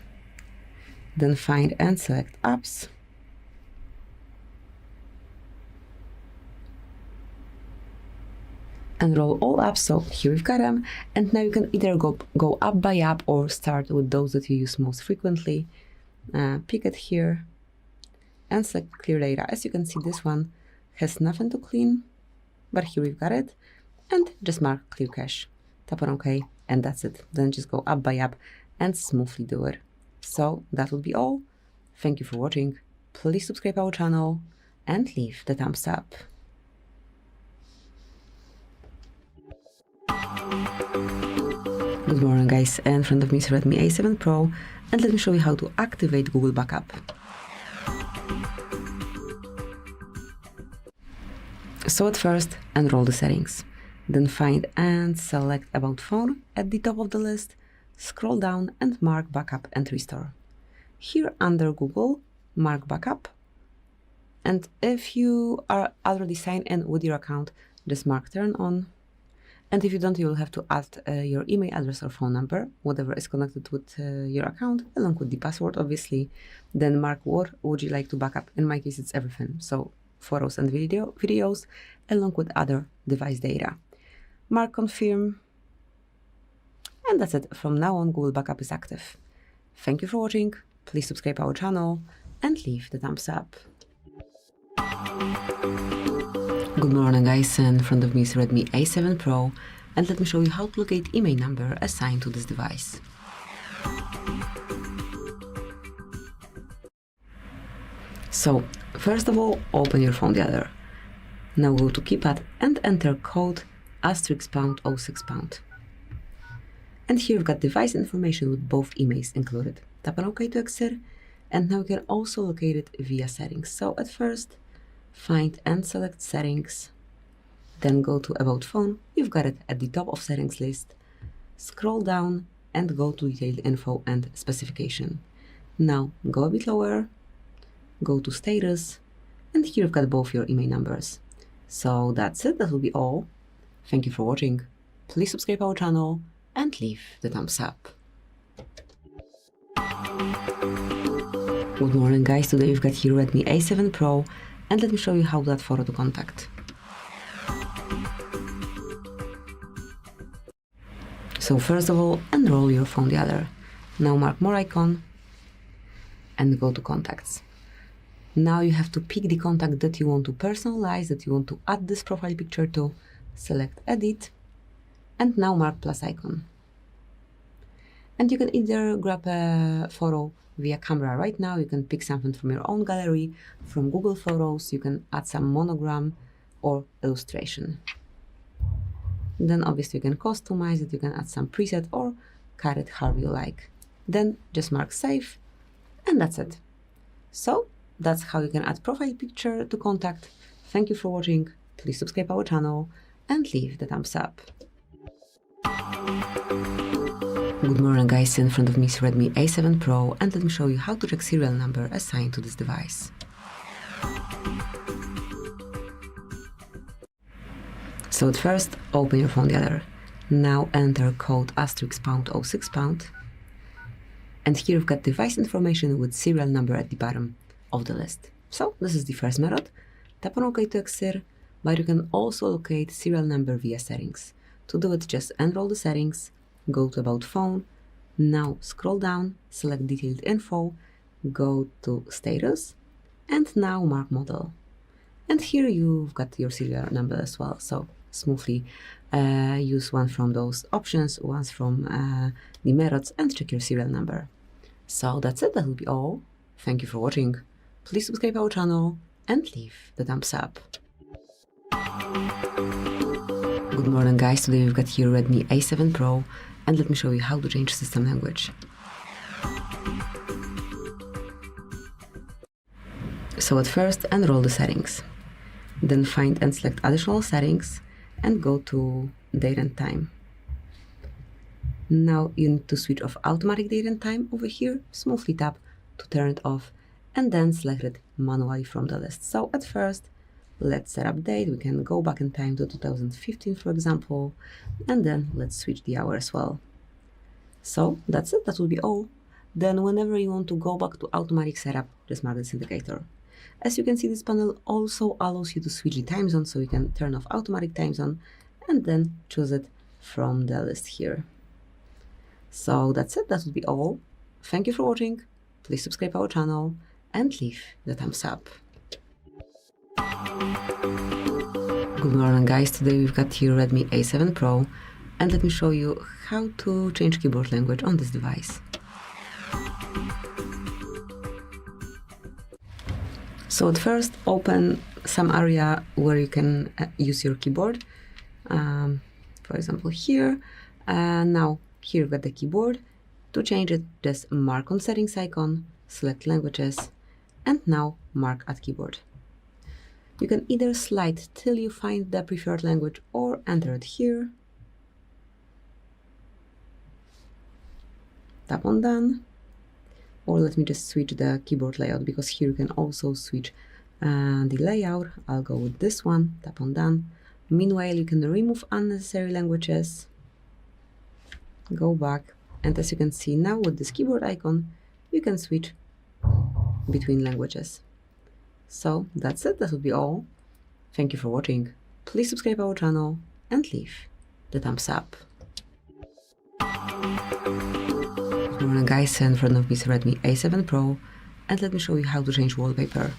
Then find and select apps. Enroll all apps, so here we've got them, and now you can either go app by app or start with those that you use most frequently. Pick it here and select clear data. As you can see, this one has nothing to clean, but here we've got it, and just mark clear cache. Tap on OK, and that's it. Then just go app by app and smoothly do it. So that would be all. Thank you for watching. Please subscribe our channel and leave the thumbs up. Good morning guys, in front of me is Redmi A7 Pro, and let me show you how to activate Google Backup. So at first, enroll the settings, then find and select About Phone at the top of the list, scroll down and mark Backup and Restore. Here under Google, mark Backup, and if you are already signed in with your account, just mark Turn On. And if you don't, you will have to add your email address or phone number, whatever is connected with your account, along with the password, obviously. Then mark what would you like to backup. In my case, it's everything. So photos and videos, along with other device data. Mark Confirm. And that's it. From now on, Google Backup is active. Thank you for watching. Please subscribe our channel and leave the thumbs up. Good morning guys, in front of me is Redmi A7 Pro, and let me show you how to locate IMEI number assigned to this device. So first of all, open your phone the other. Now go to keypad and enter code *#06#. And here you've got device information with both IMEIs included. Tap on OK to exit, and now you can also locate it via settings. So at first, find and select settings, then go to About Phone. You've got it at the top of settings list. Scroll down and go to Detailed Info and Specification. Now go a bit lower, go to Status, and here you've got both your IMEI numbers. So that's it, that will be all. Thank you for watching. Please subscribe our channel and leave the thumbs up. Good morning guys, today we've got here Redmi A7 Pro, and let me show you how to add photo to contact. So first of all, enroll your phone dialer. Now mark more icon and go to contacts. Now you have to pick the contact that you want to personalize, that you want to add this profile picture to. Select edit and now mark plus icon. And you can either grab a photo via camera right now, you can pick something from your own gallery, from Google Photos, you can add some monogram or illustration. Then obviously you can customize it, you can add some preset or cut it however you like. Then just mark save and that's it. So that's how you can add profile picture to contact. Thank you for watching, please subscribe our channel and leave the thumbs up. Good morning guys, in front of me is Redmi A7 Pro, and let me show you how to check serial number assigned to this device. So at first, open your phone dialer. Now enter code *##06#, and here you've got device information with serial number at the bottom of the list. So this is the first method. Tap on OK to exit, but you can also locate serial number via settings. To do it, just enroll the settings, go to About Phone, now scroll down, select Detailed Info, go to Status, and now mark Model. And here you've got your serial number as well, so smoothly use one from those options, one from the methods, and check your serial number. So that's it, that will be all. Thank you for watching. Please subscribe our channel and leave the thumbs up. Good morning guys, today we've got here Redmi A7 Pro, and let me show you how to change system language. So at first, enroll the settings, then find and select additional settings and go to date and time. Now you need to switch off automatic date and time over here, smoothly tap to turn it off and then select it manually from the list. So at first, let's set up date, we can go back in time to 2015 for example, and then let's switch the hour as well. So that's it, that will be all. Then whenever you want to go back to automatic setup, just mark this indicator. As you can see, this panel also allows you to switch the time zone, so you can turn off automatic time zone and then choose it from the list here. So that's it, that will be all. Thank you for watching, please subscribe our channel and leave the thumbs up. Good morning guys, today we've got here Redmi A7 Pro, and let me show you how to change keyboard language on this device. So at first, open some area where you can use your keyboard. For example here. Now here you've got the keyboard. To change it, just mark on settings icon, select languages, and now mark at keyboard. You can either slide till you find the preferred language or enter it here. Tap on done. Or let me just switch the keyboard layout, because here you can also switch the layout. I'll go with this one, tap on done. Meanwhile, you can remove unnecessary languages, go back, and as you can see now with this keyboard icon, you can switch between languages. So that's it, that will be all. Thank you for watching. Please subscribe our channel and leave the thumbs up. Good morning guys, in front of me is Redmi A7 Pro, and let me show you how to change wallpaper.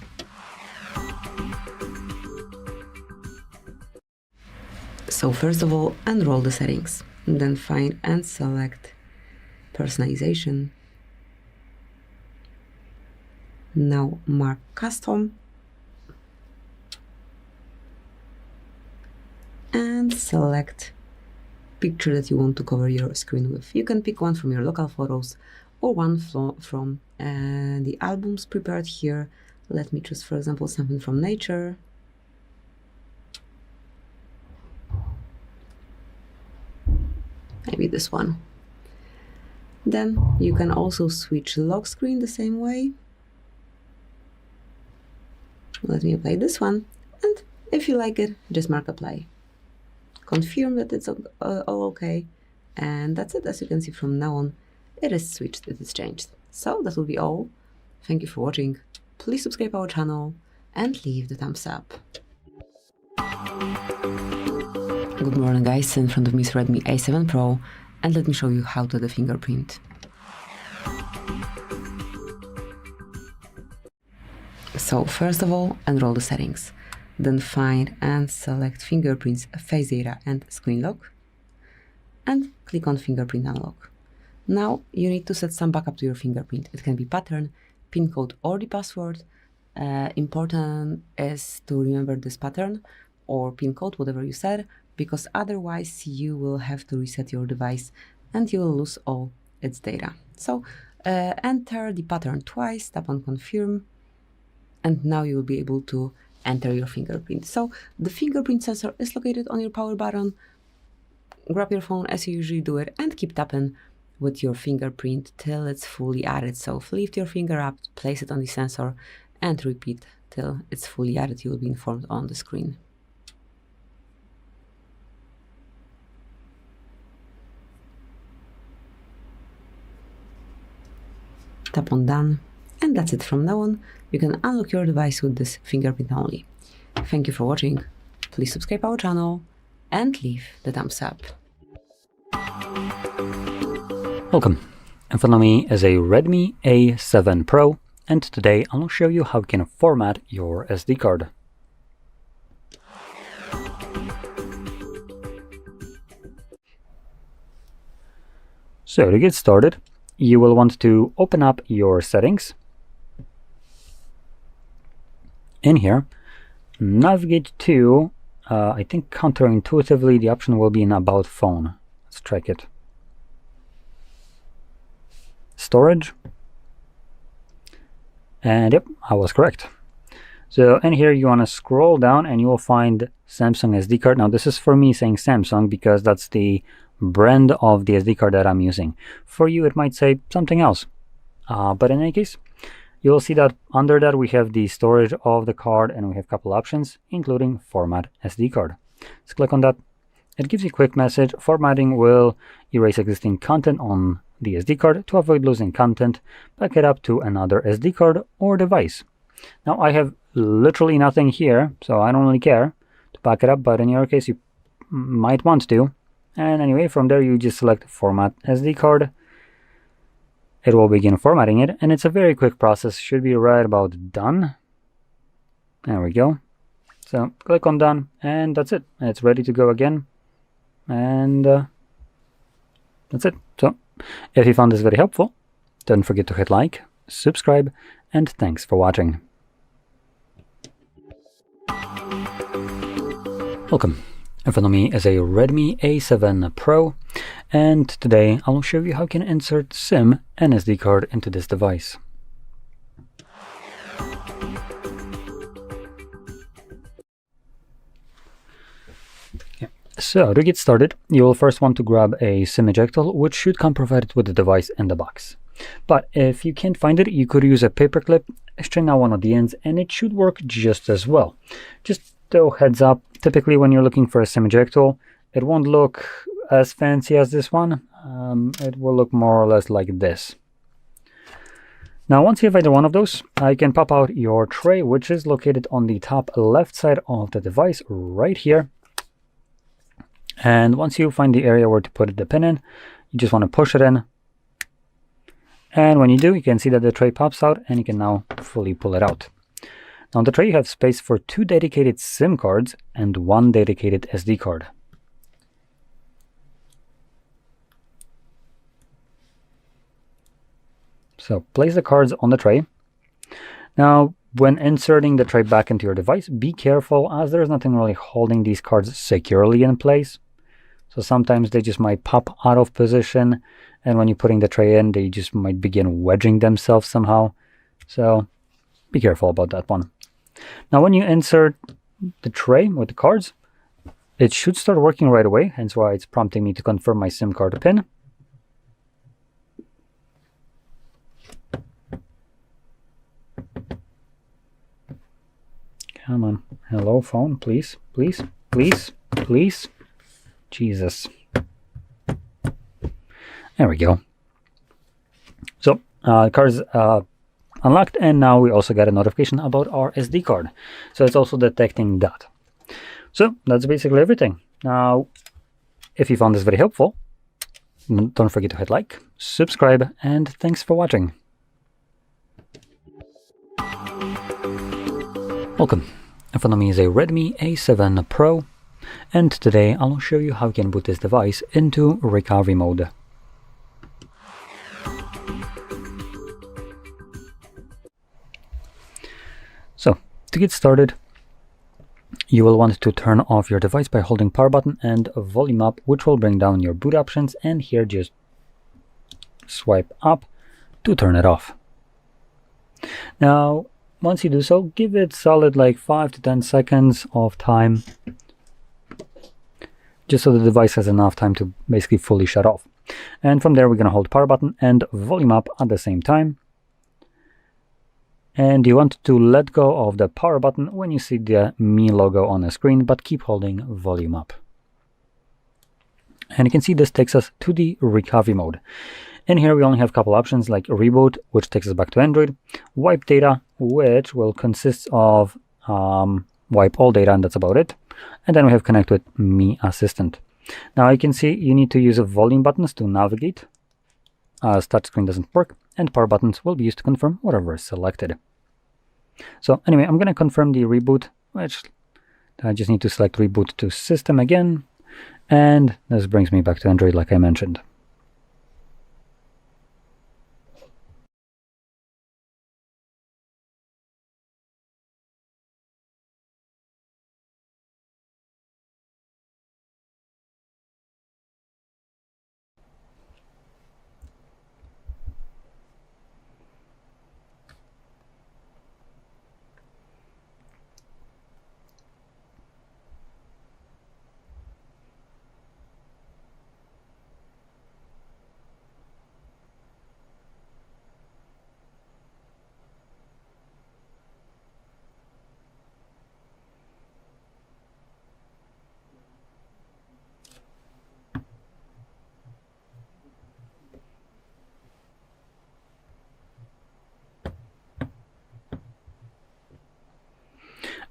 So first of all, enroll the settings, then find and select personalization. Now mark custom and select picture that you want to cover your screen with. You can pick one from your local photos or one from the albums prepared here. Let me choose, for example, something from nature. Maybe this one. Then you can also switch lock screen the same way. Let me apply this one, and if you like it, just mark apply. Confirm that it's all okay, and that's it. As you can see, from now on, it is switched, it is changed. So that will be all. Thank you for watching. Please subscribe our channel and leave the thumbs up. Good morning guys, in front of me is Redmi A7 Pro, and let me show you how to do the fingerprint. So first of all, enroll the settings, then find and select fingerprints, face data and screen lock, and click on fingerprint unlock. Now you need to set some backup to your fingerprint. It can be pattern, PIN code or the password. Important is to remember this pattern or PIN code, whatever you said, because otherwise you will have to reset your device and you will lose all its data. So enter the pattern twice, tap on confirm, and now you will be able to enter your fingerprint. So the fingerprint sensor is located on your power button. Grab your phone as you usually do it and keep tapping with your fingerprint till it's fully added. So lift your finger up, place it on the sensor and repeat till it's fully added. You will be informed on the screen. Tap on done, and that's it. From now on, you can unlock your device with this fingerprint only. Thank you for watching. Please subscribe our channel and leave the thumbs up. Welcome. In front of me is a Redmi A7 Pro, and today I'll show you how you can format your SD card. So to get started, you will want to open up your settings. In here, navigate to, I think counterintuitively the option will be in About Phone. Let's check it. Storage. And yep, I was correct. So in here you want to scroll down and you will find Samsung SD card. Now this is for me saying Samsung because that's the brand of the SD card that I'm using. For you it might say something else, but in any case you will see that under that we have the storage of the card and we have a couple options including format SD card. Let's click on that. It gives you a quick message. Formatting will erase existing content on the SD card. To avoid losing content, back it up to another SD card or device. Now I have literally nothing here, so I don't really care to back it up, but in your case you might want to. And anyway, from there you just select format SD card. It will begin formatting it, and it's a very quick process. Should be right about done. There we go. So click on done, and that's it. It's ready to go again, and that's it. So if you found this very helpful, don't forget to hit like, subscribe, and thanks for watching. Welcome. In front of me is a Redmi A7 Pro, and today I'll show you how you can insert SIM and SD card into this device. So to get started, you will first want to grab a SIM ejector, which should come provided with the device in the box. But if you can't find it, you could use a paperclip, string out one of the ends, and it should work just as well. Just though heads up, typically when you're looking for a SIM ejector, it won't look as fancy as this one. It will look more or less like this. Now once you have either one of those, you can pop out your tray, which is located on the top left side of the device right here. And once you find the area where to put the pin in, you just want to push it in. And when you do, you can see that the tray pops out and you can now fully pull it out. Now on the tray you have space for 2 dedicated SIM cards and 1 dedicated SD card. So place the cards on the tray. Now when inserting the tray back into your device, be careful as there is nothing really holding these cards securely in place. So sometimes they just might pop out of position, and when you're putting the tray in, they just might begin wedging themselves somehow. So be careful about that one. Now when you insert the tray with the cards, it should start working right away, hence why it's prompting me to confirm my SIM card PIN. Come on. Hello, phone, please, please, please, please. Jesus. There we go. So, card's unlocked, and now we also got a notification about our SD card. So it's also detecting that. So that's basically everything. Now, if you found this very helpful, don't forget to hit like, subscribe, and thanks for watching. Welcome. In front of me is a Redmi A7 Pro, and today I'll show you how you can boot this device into recovery mode. So, to get started, you will want to turn off your device by holding power button and volume up, which will bring down your boot options, and here just swipe up to turn it off. Now, once you do so, give it solid like 5 to 10 seconds of time, just so the device has enough time to basically fully shut off. And from there, we're going to hold power button and volume up at the same time. And you want to let go of the power button when you see the Mi logo on the screen, but keep holding volume up. And you can see this takes us to the recovery mode. In here we only have a couple options like reboot, which takes us back to Android, wipe data, which will consist of wipe all data, and that's about it. And then we have connect with Mi Assistant. Now you can see you need to use volume buttons to navigate. Touchscreen doesn't work, and power buttons will be used to confirm whatever is selected. So anyway, I'm going to confirm the reboot, which I just need to select reboot to system again, and this brings me back to Android like I mentioned.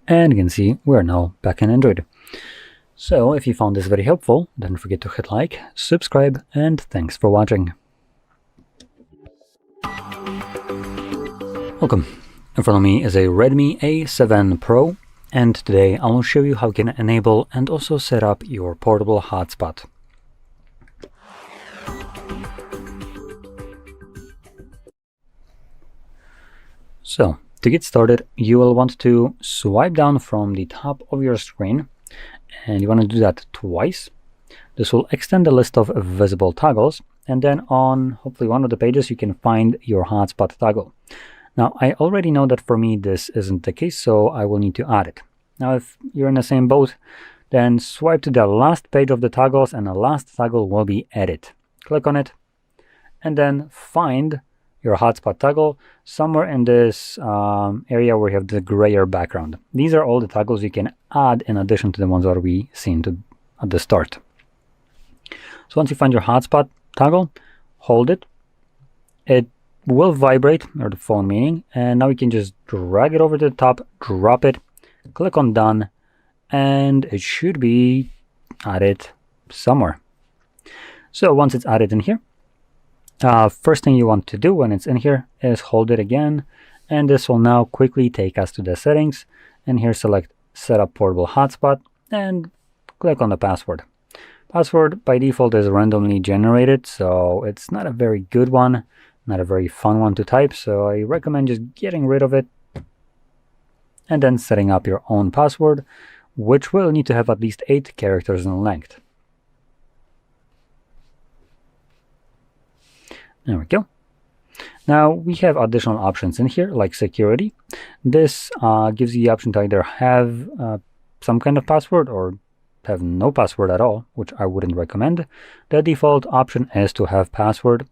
And you can see we're now back in Android. So if you found this very helpful, don't forget to hit like, subscribe, and thanks for watching. Welcome. In front of me is a Redmi A7 Pro, and today I will show you how you can enable and also set up your portable hotspot. So, to get started, you will want to swipe down from the top of your screen, and you want to do that twice. This will extend the list of visible toggles, and then on hopefully one of the pages you can find your hotspot toggle. Now I already know that for me this isn't the case, so I will need to add it. Now if you're in the same boat, then swipe to the last page of the toggles, and the last toggle will be edit. Click on it, and then find your hotspot toggle somewhere in this area where you have the grayer background. These are all the toggles you can add in addition to the ones that we seen at the start. So once you find your hotspot toggle, hold it. It will vibrate, or the phone meaning, and now you can just drag it over to the top, drop it, click on done, and it should be added somewhere. So once it's added in here, first thing you want to do when it's in here is hold it again, and this will now quickly take us to the settings, and here select set up portable hotspot and click on the password. Password by default is randomly generated, so it's not a very good one, not a very fun one to type, so I recommend just getting rid of it and then setting up your own password, which will need to have at least 8 characters in length. There we go. Now we have additional options in here like security. This gives you the option to either have some kind of password or have no password at all, which I wouldn't recommend. The default option is to have password.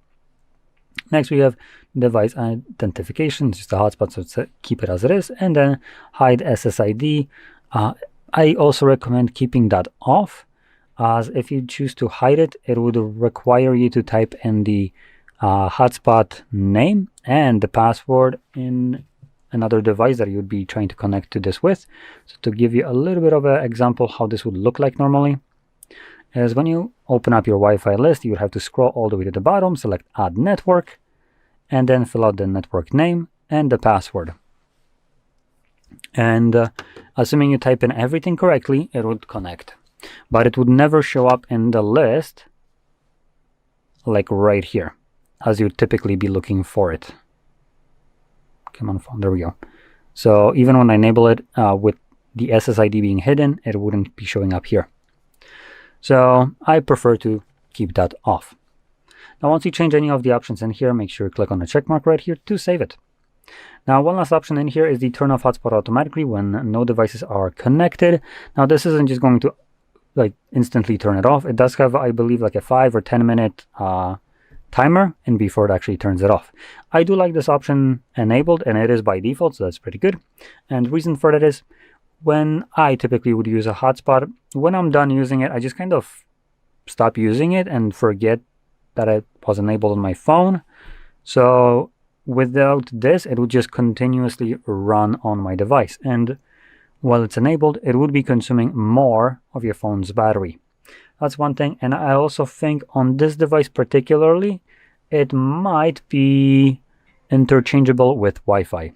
Next we have device identification, just a hotspot, so keep it as it is, and then hide SSID. I also recommend keeping that off, as if you choose to hide it, it would require you to type in the hotspot name and the password in another device that you would be trying to connect to this with. So to give you a little bit of an example how this would look like normally, is when you open up your Wi-Fi list, you would have to scroll all the way to the bottom, select add network, and then fill out the network name and the password. And assuming you type in everything correctly, it would connect. But it would never show up in the list like right here, as you'd typically be looking for it. Come on, phone. There we go. So even when I enable it with the SSID being hidden, it wouldn't be showing up here. So I prefer to keep that off. Now once you change any of the options in here, make sure you click on the check mark right here to save it. Now one last option in here is the turn off hotspot automatically when no devices are connected. Now this isn't just going to like instantly turn it off. It does have, I believe, like a 5 or 10 minute timer and before it actually turns it off. I do like this option enabled, and it is by default, so that's pretty good. And the reason for that is when I typically would use a hotspot, when I'm done using it, I just kind of stop using it and forget that it was enabled on my phone. So without this, it would just continuously run on my device, and while it's enabled, it would be consuming more of your phone's battery. That's one thing. And I also think on this device particularly, it might be interchangeable with Wi-Fi.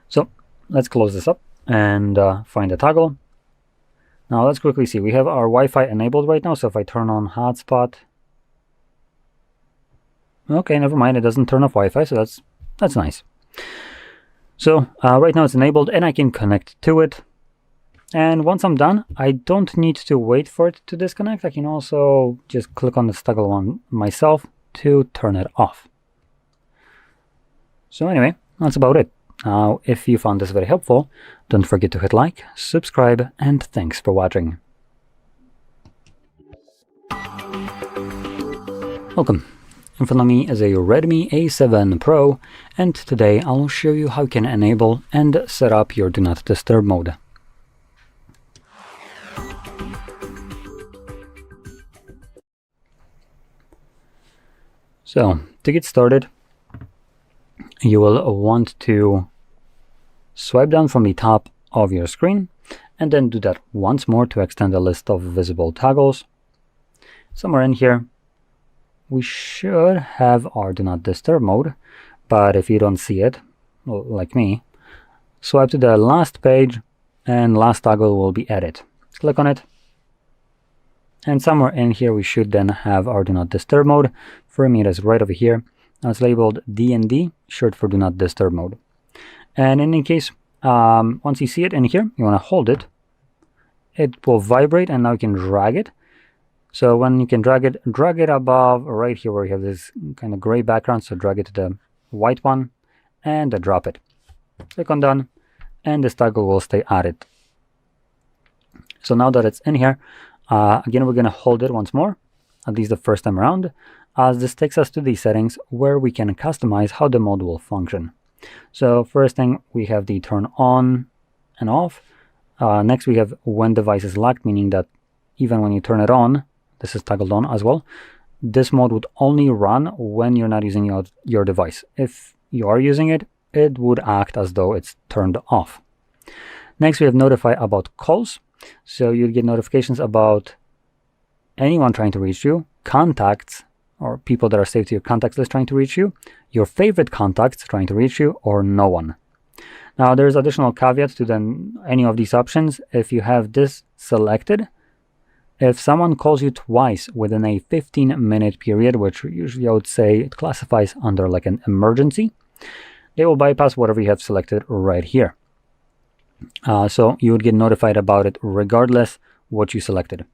So let's close this up and find the toggle. Now let's quickly see. We have our Wi-Fi enabled right now. So if I turn on hotspot, okay, never mind. It doesn't turn off Wi-Fi, so that's nice. So right now it's enabled and I can connect to it. And once I'm done, I don't need to wait for it to disconnect. I can also just click on this toggle on myself to turn it off. So anyway, that's about it. Now, if you found this very helpful, don't forget to hit like, subscribe, and thanks for watching. Welcome. In front of me is a Redmi A7 Pro, and today I'll show you how you can enable and set up your Do Not Disturb mode. So, to get started, you will want to swipe down from the top of your screen, and then do that once more to extend the list of visible toggles. Somewhere in here, we should have our Do Not Disturb mode, but if you don't see it, well, like me, swipe to the last page and last toggle will be Edit. Click on it, and somewhere in here we should then have our Do Not Disturb mode. For me it is right over here. Now it's labeled DND, short for Do Not Disturb mode. And in any case, once you see it in here, you want to hold it. It will vibrate, and now you can drag it. So when you can drag it above right here where you have this kind of gray background, so drag it to the white one and drop it. Click on done, and this toggle will stay added. So now that it's in here, again we're going to hold it once more, at least the first time around, as this takes us to the settings where we can customize how the mode will function. So first thing, we have the turn on and off. Next we have when device is locked, meaning that even when you turn it on, this is toggled on as well, this mode would only run when you're not using your device. If you are using it, it would act as though it's turned off. Next we have notify about calls. So you'll get notifications about anyone trying to reach you, contacts or people that are saved to your contacts list trying to reach you, your favorite contacts trying to reach you, or no one. Now there's additional caveats to any of these options. If you have this selected, if someone calls you twice within a 15-minute period, which usually I would say it classifies under like an emergency, they will bypass whatever you have selected right here. So you would get notified about it regardless what you selected.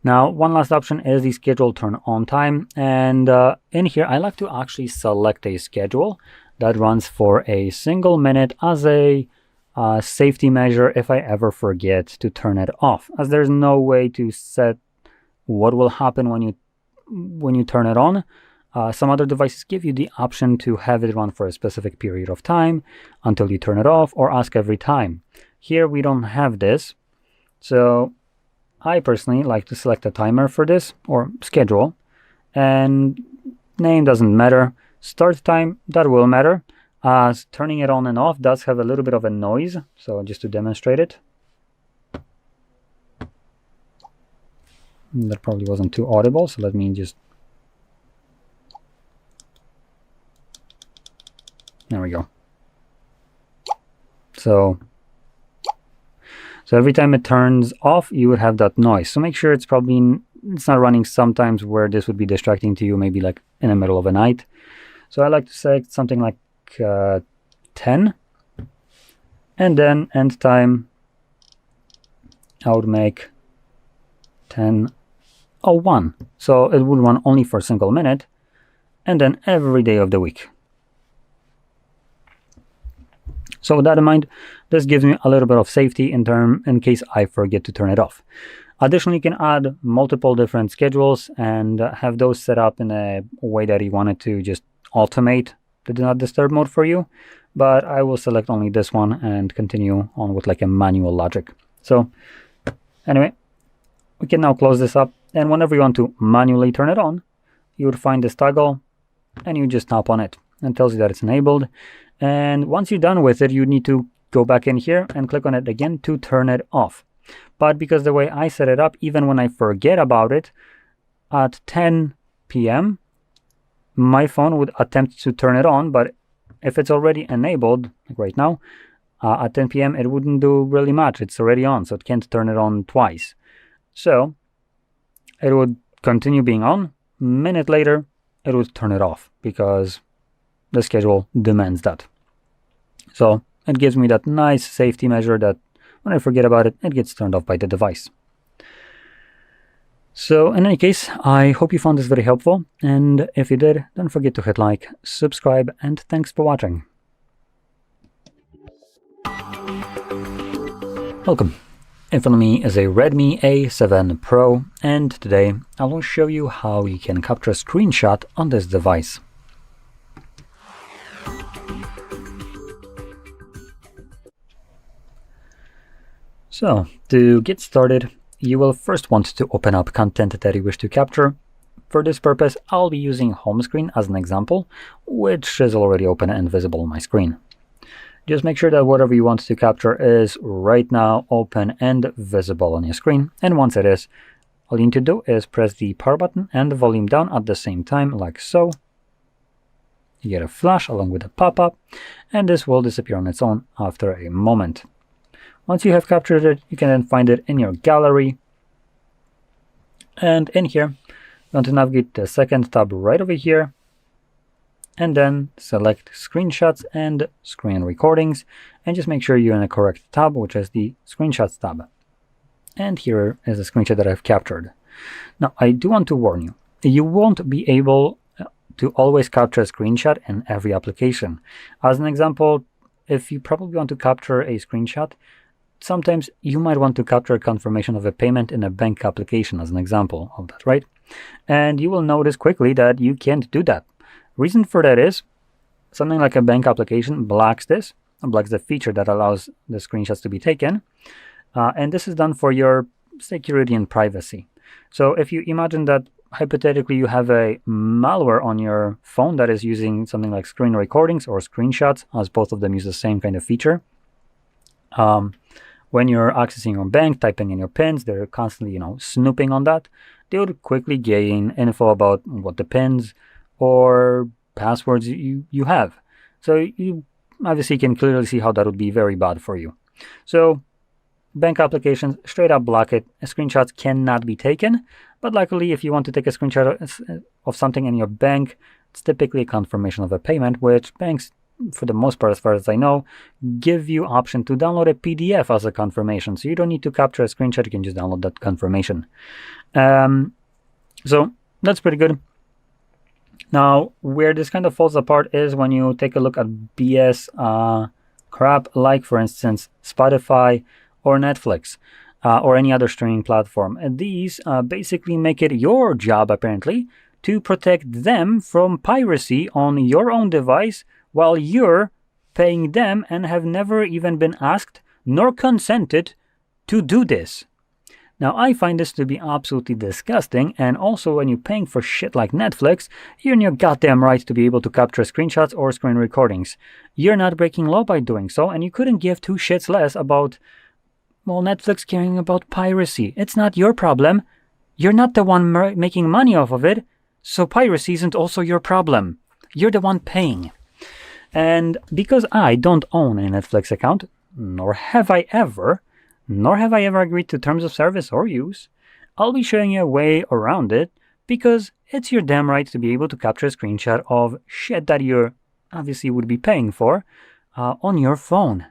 Now, one last option is the schedule turn on time. And in here, I like to actually select a schedule that runs for a single minute as a safety measure if I ever forget to turn it off, as there's no way to set what will happen when you turn it on. Some other devices give you the option to have it run for a specific period of time until you turn it off, or ask every time. Here we don't have this, so I personally like to select a timer for this, or schedule, and name doesn't matter. Start time, that will matter, as turning it on and off does have a little bit of a noise, so just to demonstrate it. That probably wasn't too audible, so let me just... There we go. So every time it turns off, you would have that noise. So make sure it's not running sometimes where this would be distracting to you, maybe like in the middle of the night. So I like to select something like 10, and then end time I would make 10:01. So it would run only for a single minute, and then every day of the week. So with that in mind, this gives me a little bit of safety in case I forget to turn it off. Additionally, you can add multiple different schedules and have those set up in a way that you wanted to just automate the do not disturb mode for you. But I will select only this one and continue on with like a manual logic. So anyway, we can now close this up, and whenever you want to manually turn it on, you would find this toggle and you just tap on it, and it tells you that it's enabled. And once you're done with it, you need to go back in here and click on it again to turn it off. But because the way I set it up, even when I forget about it, at 10 p.m., my phone would attempt to turn it on, but if it's already enabled, like right now, at 10 p.m., it wouldn't do really much. It's already on, so it can't turn it on twice. So it would continue being on. A minute later, it would turn it off because the schedule demands that. So it gives me that nice safety measure that when I forget about it, it gets turned off by the device. So in any case, I hope you found this very helpful, and if you did, don't forget to hit like, subscribe, and thanks for watching. Welcome. In front of me is a Redmi A7 Pro, and today I will show you how you can capture a screenshot on this device. So, to get started, you will first want to open up content that you wish to capture. For this purpose, I'll be using home screen as an example, which is already open and visible on my screen. Just make sure that whatever you want to capture is right now open and visible on your screen. And once it is, all you need to do is press the power button and the volume down at the same time, like so. You get a flash along with a pop-up, and this will disappear on its own after a moment. Once you have captured it, you can then find it in your gallery. And in here, you want to navigate the second tab right over here, and then select screenshots and screen recordings, and just make sure you're in the correct tab, which is the screenshots tab. And here is a screenshot that I've captured. Now, I do want to warn you, you won't be able to always capture a screenshot in every application. As an example, if you probably want to capture a screenshot, sometimes you might want to capture a confirmation of a payment in a bank application as an example of that, right? And you will notice quickly that you can't do that. Reason for that is something like a bank application blocks this, blocks the feature that allows the screenshots to be taken. And this is done for your security and privacy. So if you imagine that hypothetically you have a malware on your phone that is using something like screen recordings or screenshots, as both of them use the same kind of feature. When you're accessing your bank, typing in your pins, they're constantly, snooping on that. They would quickly gain info about what the pins or passwords you have. So you obviously can clearly see how that would be very bad for you. So bank applications straight up block it. Screenshots cannot be taken, but luckily if you want to take a screenshot of something in your bank, it's typically a confirmation of a payment, which banks for the most part, as far as I know, give you option to download a PDF as a confirmation. So you don't need to capture a screenshot, you can just download that confirmation. So that's pretty good. Now, where this kind of falls apart is when you take a look at BS crap, like for instance Spotify or Netflix or any other streaming platform. And these basically make it your job, apparently, to protect them from piracy on your own device while you're paying them and have never even been asked nor consented to do this. Now, I find this to be absolutely disgusting, and also when you're paying for shit like Netflix, you're in your goddamn right to be able to capture screenshots or screen recordings. You're not breaking law by doing so, and you couldn't give two shits less about, well, Netflix caring about piracy. It's not your problem. You're not the one making money off of it, so piracy isn't also your problem. You're the one paying. And because I don't own a Netflix account, nor have I ever agreed to terms of service or use, I'll be showing you a way around it, because it's your damn right to be able to capture a screenshot of shit that you obviously would be paying for on your phone.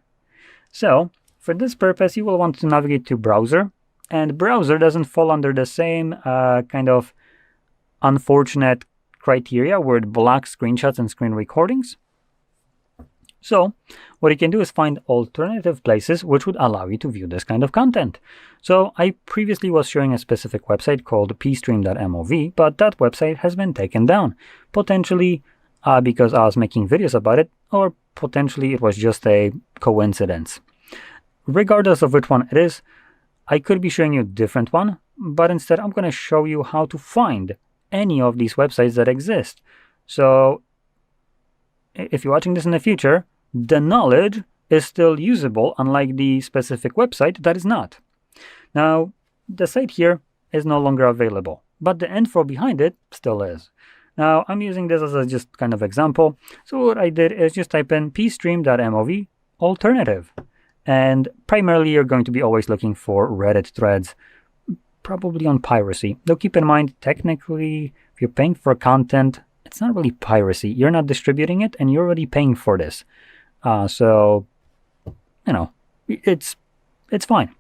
So, for this purpose, you will want to navigate to browser, and browser doesn't fall under the same kind of unfortunate criteria where it blocks screenshots and screen recordings. So what you can do is find alternative places which would allow you to view this kind of content. So I previously was showing a specific website called pstream.mov, but that website has been taken down. Potentially because I was making videos about it, or potentially it was just a coincidence. Regardless of which one it is, I could be showing you a different one, but instead I'm going to show you how to find any of these websites that exist. So if you're watching this in the future, the knowledge is still usable, unlike the specific website that is not. Now, the site here is no longer available, but the info behind it still is. Now, I'm using this as a just kind of example. So what I did is just type in pstream.mov alternative. And primarily, you're going to be always looking for Reddit threads, probably on piracy. Though keep in mind, technically, if you're paying for content, it's not really piracy. You're not distributing it, and you're already paying for this. So, you know, it's fine.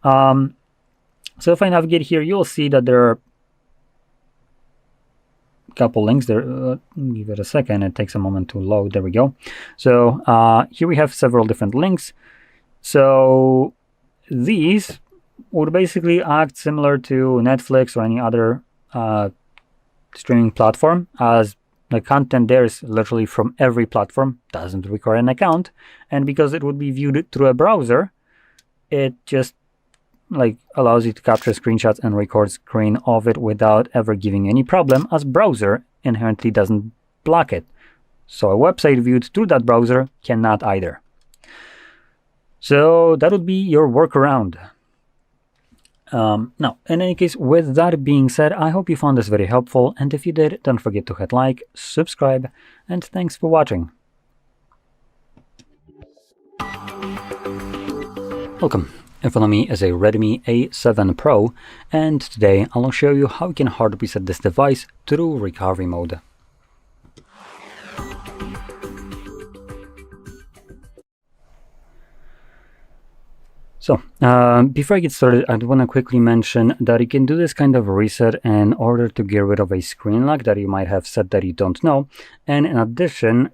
So if I navigate here, you'll see that there are a couple links there. Give it a second. It takes a moment to load. There we go. So here we have several different links. So these would basically act similar to Netflix or any other streaming platform, as the content there is literally from every platform, doesn't require an account, and because it would be viewed through a browser, it just like allows you to capture screenshots and record screen of it without ever giving any problem, as browser inherently doesn't block it. So a website viewed through that browser cannot either. So that would be your workaround. Now, in any case, with that being said, I hope you found this very helpful, and if you did, don't forget to hit like, subscribe, and thanks for watching. Welcome. In front of me is a Redmi A7 Pro, and today I'll show you how you can hard reset this device through recovery mode. So, before I get started, I want to quickly mention that you can do this kind of reset in order to get rid of a screen lock that you might have set that you don't know. And in addition,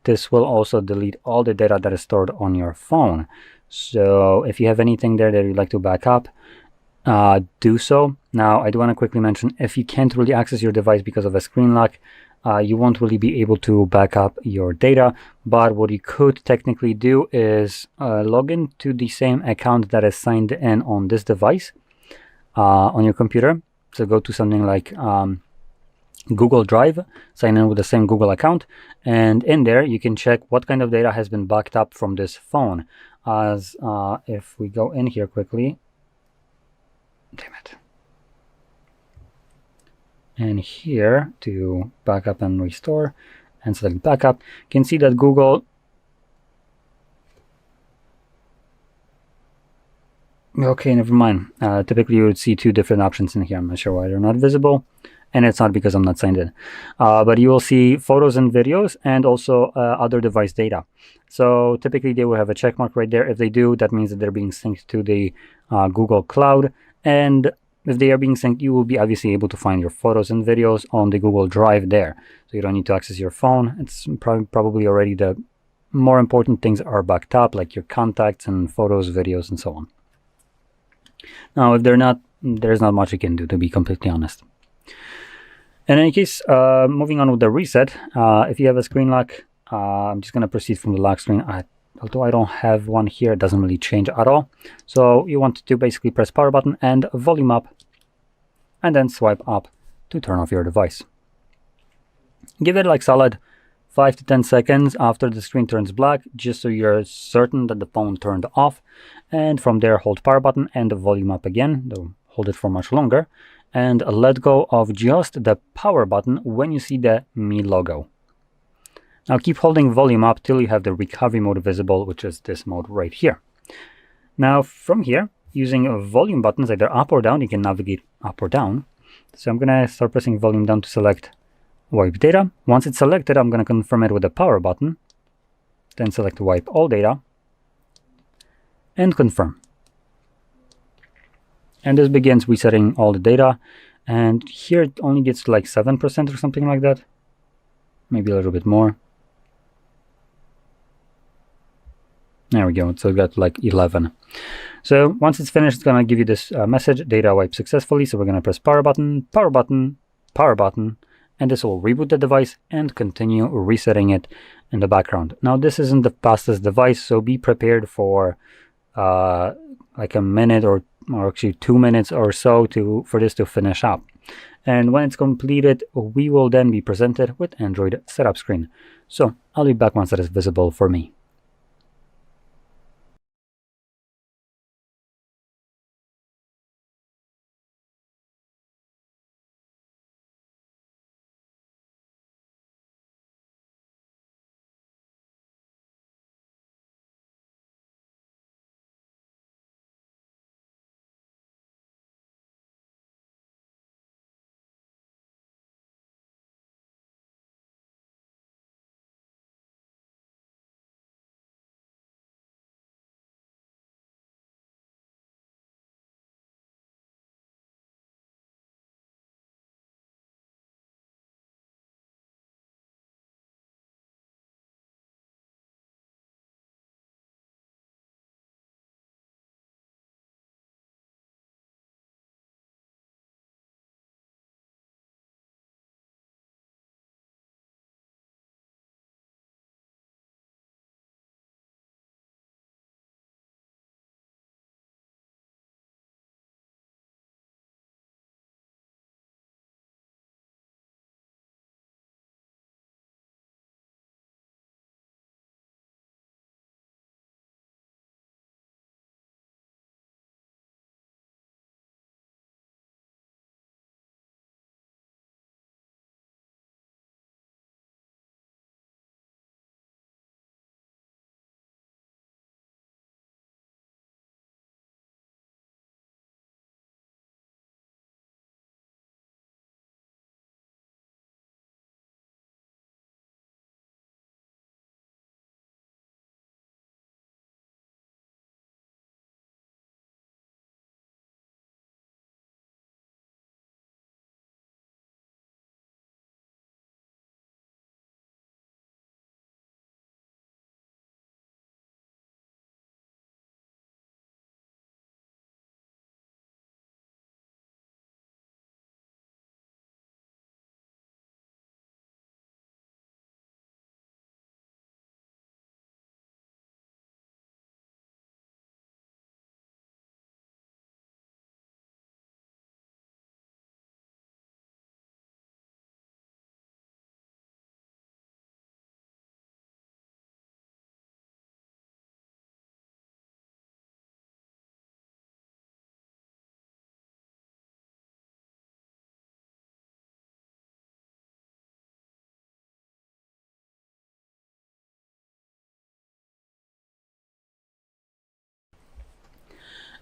this will also delete all the data that is stored on your phone. So if you have anything there that you'd like to back up, do so. Now, I do want to quickly mention, if you can't really access your device because of a screen lock, you won't really be able to back up your data, but what you could technically do is log into the same account that is signed in on this device on your computer. So go to something like Google Drive, sign in with the same Google account, and in there you can check what kind of data has been backed up from this phone. As if we go in here quickly, damn it. And here to backup and restore and select backup, you can see that Google okay, never mind. Typically you would see two different options in here. I'm not sure why they're not visible. and it's not because I'm not signed in. But you will see photos and videos and also other device data. So typically they will have a check mark right there. If they do, that means that they're being synced to the Google Cloud. And if they are being synced, you will be obviously able to find your photos and videos on the Google Drive there. So you don't need to access your phone. It's probably already the more important things are backed up, like your contacts and photos, videos, and so on. Now, if they're not, there's not much you can do, to be completely honest. In any case, moving on with the reset, if you have a screen lock, I'm just going to proceed from the lock screen. Although I don't have one here, it doesn't really change at all. So you want to basically press power button and volume up, and then swipe up to turn off your device. Give it like solid 5 to 10 seconds after the screen turns black, just so you're certain that the phone turned off. And from there, hold power button and volume up again. Don't hold it for much longer. And let go of just the power button when you see the Mi logo. Now keep holding volume up till you have the recovery mode visible, which is this mode right here. Now from here, using volume buttons either up or down, you can navigate up or down. So I'm going to start pressing volume down to select wipe data. Once it's selected, I'm going to confirm it with the power button. Then select wipe all data and confirm. And this begins resetting all the data. And here it only gets like 7% or something like that. Maybe a little bit more. There we go. So we got like 11. So once it's finished, it's going to give you this message, data wipe successfully. So we're going to press power button, power button, power button, and this will reboot the device and continue resetting it in the background. Now this isn't the fastest device, so be prepared for like a minute or actually 2 minutes or so for this to finish up. And when it's completed, we will then be presented with Android setup screen. So I'll be back once that is visible for me.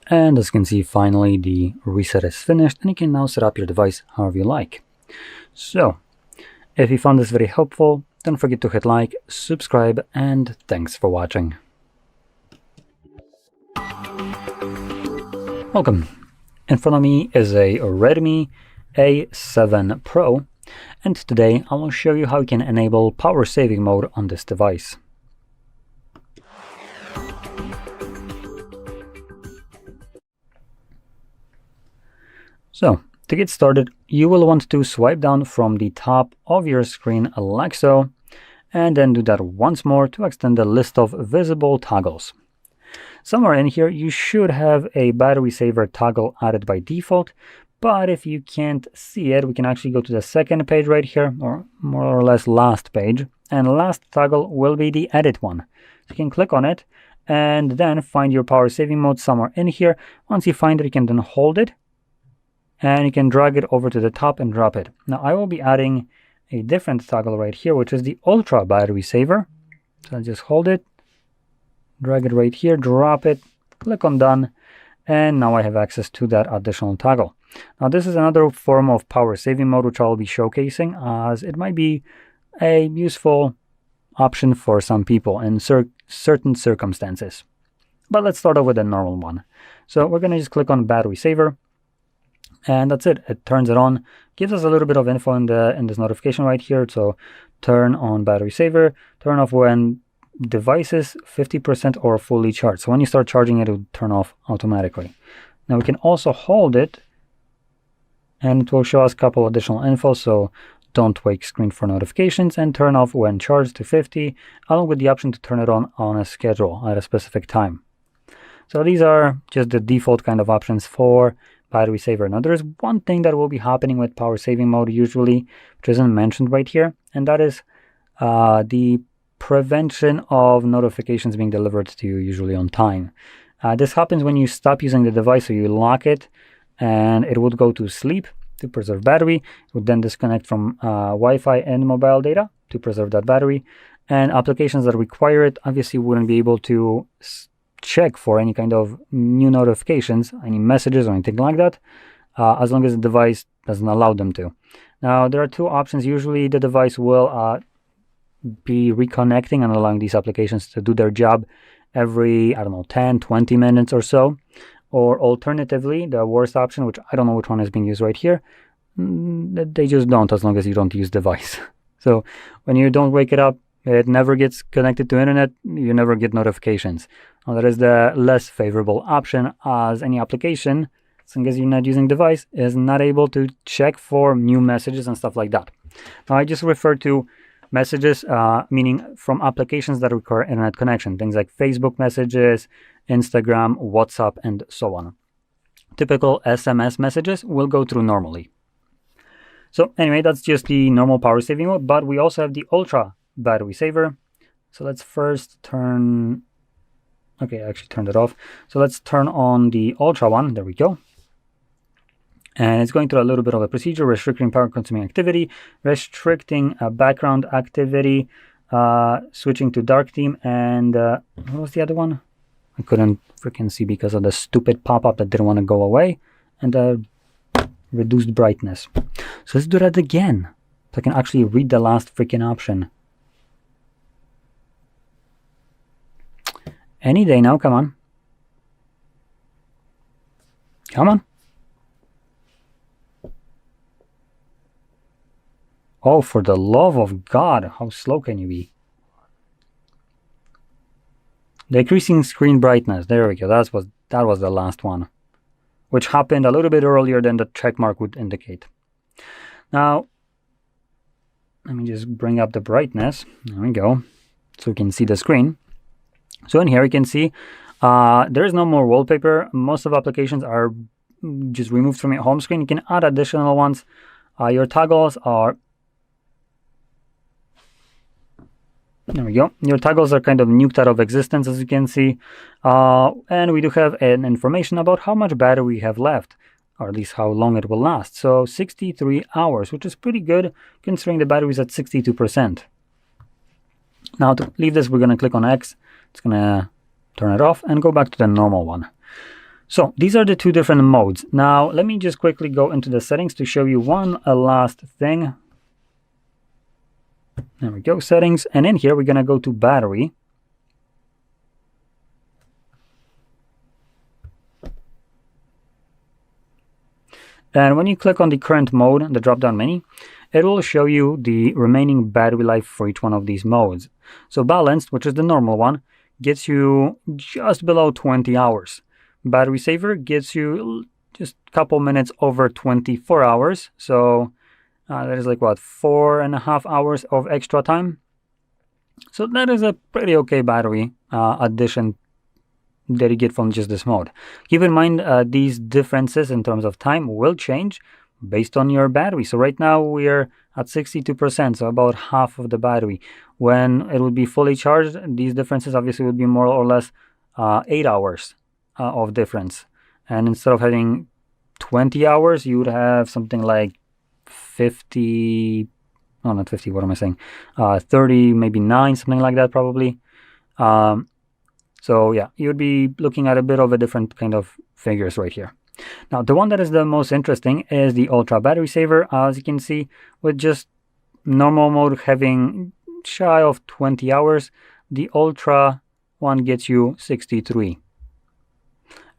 And as you can see, finally the reset is finished, and you can now set up your device however you like. So, if you found this very helpful, don't forget to hit like, subscribe, and thanks for watching. Welcome. In front of me is a Redmi A7 Pro, and today I will show you how you can enable power saving mode on this device. So, to get started, you will want to swipe down from the top of your screen like so, and then do that once more to extend the list of visible toggles. Somewhere in here, you should have a battery saver toggle added by default, but if you can't see it, we can actually go to the second page right here, or more or less last page, and last toggle will be the edit one. So you can click on it, and then find your power saving mode somewhere in here. Once you find it, you can then hold it, and you can drag it over to the top and drop it. Now I will be adding a different toggle right here, which is the ultra battery saver. So I'll just hold it, drag it right here, drop it, click on done, and now I have access to that additional toggle. Now this is another form of power saving mode which I'll be showcasing, as it might be a useful option for some people in certain circumstances. But let's start off with a normal one. So we're going to just click on battery saver, and that's it. It turns it on, gives us a little bit of info in this notification right here. So turn on battery saver, turn off when devices 50% or fully charged. So when you start charging it, will turn off automatically. Now we can also hold it, and it will show us a couple additional info. So don't wake screen for notifications, and turn off when charged to 50, along with the option to turn it on a schedule at a specific time. So these are just the default kind of options for battery saver. Now there's one thing that will be happening with power saving mode usually, which isn't mentioned right here, and that is the prevention of notifications being delivered to you usually on time. This happens when you stop using the device, so you lock it, and it would go to sleep to preserve battery. It would then disconnect from Wi-Fi and mobile data to preserve that battery, and applications that require it obviously wouldn't be able to check for any kind of new notifications, any messages or anything like that, as long as the device doesn't allow them to. Now there are two options. Usually the device will be reconnecting and allowing these applications to do their job every, I don't know, 10-20 minutes or so. Or alternatively, the worst option, which I don't know which one is being used right here, they just don't, as long as you don't use the device. So when you don't wake it up, it never gets connected to internet, you never get notifications. Now that is the less favorable option, as any application, as long as you're not using the device, is not able to check for new messages and stuff like that. Now I just refer to messages, meaning from applications that require internet connection, things like Facebook messages, Instagram, WhatsApp, and so on. Typical SMS messages will go through normally. So anyway, that's just the normal power saving mode, but we also have the ultra battery saver. So let's first turn, okay, I actually turned it off. So let's turn on the ultra one. There we go. And it's going through a little bit of a procedure, restricting power consuming activity, restricting background activity, switching to dark theme, and what was the other one? I couldn't freaking see because of the stupid pop-up that didn't want to go away, and reduced brightness. So let's do that again, so I can actually read the last freaking option. Any day now, come on. Come on. Oh, for the love of God, how slow can you be? Decreasing screen brightness. There we go. That was the last one, which happened a little bit earlier than the check mark would indicate. Now, let me just bring up the brightness. There we go. So we can see the screen. So in here you can see there is no more wallpaper. Most of applications are just removed from your home screen. You can add additional ones. Your toggles are, there we go. Your toggles are kind of nuked out of existence, as you can see. And we do have an information about how much battery we have left, or at least how long it will last. So 63 hours, which is pretty good considering the battery is at 62%. Now to leave this, we're going to click on X. It's going to turn it off and go back to the normal one. So these are the two different modes. Now let me just quickly go into the settings to show you one last thing. There we go, settings, and in here we're gonna go to battery. And when you click on the current mode, the drop-down menu, it will show you the remaining battery life for each one of these modes. So balanced, which is the normal one, gets you just below 20 hours. Battery saver gets you just a couple minutes over 24 hours. So that is like what, 4.5 hours of extra time. So that is a pretty okay battery addition that you get from just this mode. Keep in mind these differences in terms of time will change based on your battery. So right now we're at 62%, so about half of the battery. When it will be fully charged, these differences obviously would be more or less 8 hours of difference. And instead of having 20 hours, you would have something like 50, no, not 50, what am I saying? 30, maybe 9, something like that probably. So yeah, you'd be looking at a bit of a different kind of figures right here. Now, the one that is the most interesting is the Ultra Battery Saver. As you can see, with just normal mode having shy of 20 hours, the Ultra one gets you 63.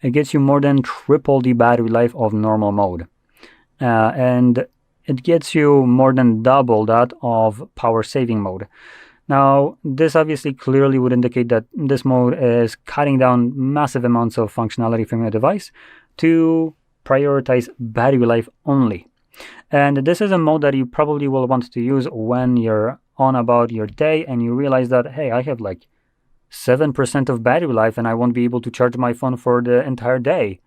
It gets you more than triple the battery life of normal mode. And it gets you more than double that of power saving mode. Now, this obviously clearly would indicate that this mode is cutting down massive amounts of functionality from your device to prioritize battery life only. And this is a mode that you probably will want to use when you're on about your day and you realize that, hey, I have like 7% of battery life and I won't be able to charge my phone for the entire day.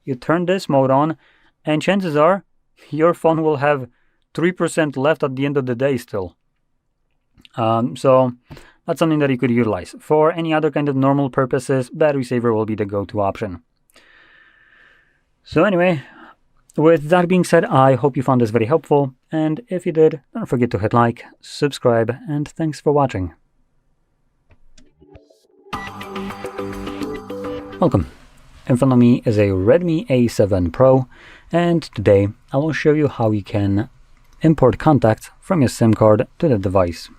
You turn this mode on and chances are your phone will have 3% left at the end of the day still. So that's something that you could utilize. For any other kind of normal purposes, battery saver will be the go-to option. So anyway, with that being said, I hope you found this very helpful, and if you did, don't forget to hit like, subscribe, and thanks for watching. Welcome. In front of me is a Redmi A7 Pro, and today I will show you how you can import contacts from your SIM card to the device.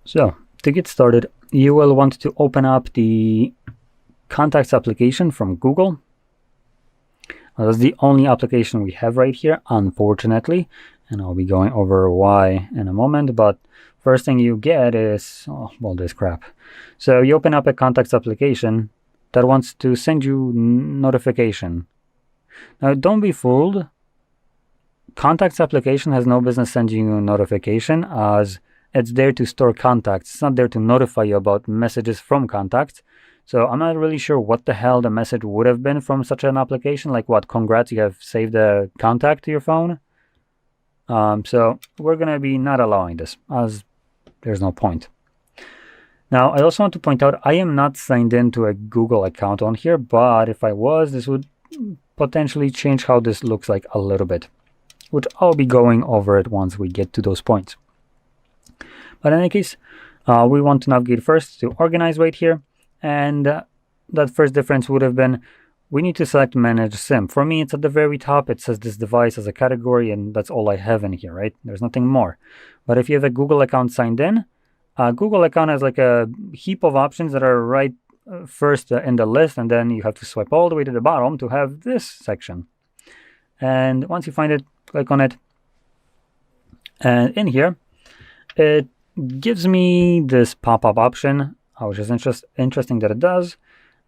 So, to get started, you will want to open up the Contacts application from Google. That's the only application we have right here, unfortunately, and I'll be going over why in a moment, but first thing you get is, oh, well, this crap. So you open up a Contacts application that wants to send you notification. Now, don't be fooled. Contacts application has no business sending you a notification, as it's there to store contacts. It's not there to notify you about messages from contacts. So I'm not really sure what the hell the message would have been from such an application. Like what, congrats, you have saved a contact to your phone. So we're going to be not allowing this, as there's no point. Now, I also want to point out, I am not signed into a Google account on here, but if I was, this would potentially change how this looks like a little bit, which I'll be going over it once we get to those points. But in any case, we want to navigate first to organize right here. And that first difference would have been, we need to select manage SIM. For me, it's at the very top. It says this device as a category, and that's all I have in here, right? There's nothing more. But if you have a Google account signed in, Google account has like a heap of options that are right first in the list, and then you have to swipe all the way to the bottom to have this section. And once you find it, click on it. And in here, it gives me this pop-up option, which is interesting that it does.